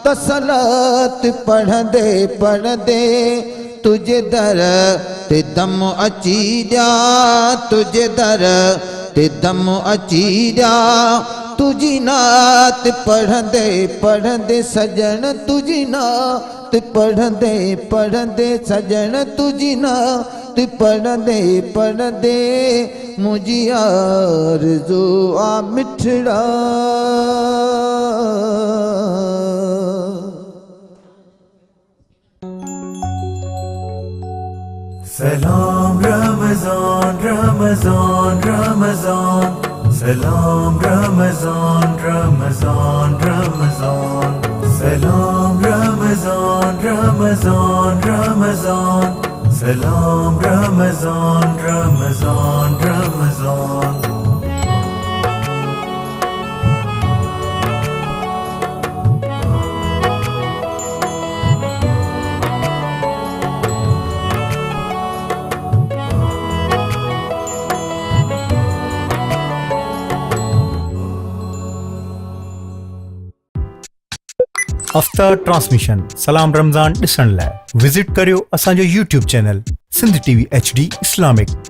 तसलत पढ़ंदे पढ़ंदे तुझे दर ते दम अची ॾिया तुझे दर ते दम अची ॾिया तुझी नात पढ़ंदे पढ़ंदे सजण तुझी नात पढ़ंदे पढ़ंदे सजण तुझी नात पढ़ंदे पढ़ंदे मुझिया रिज़ुआ मिठड़ा Salam Ramazan, Ramazan, Ramazan. Salam Ramazan, Ramazan, Ramazan. Salam Ramazan, Ramazan, Ramazan. Salam Ramazan, Ramazan, Ramazan. After transmission Salam Ramazan ॾिसण लाइ विज़िट करियो असांजो YouTube channel Sindh TV HD Islamic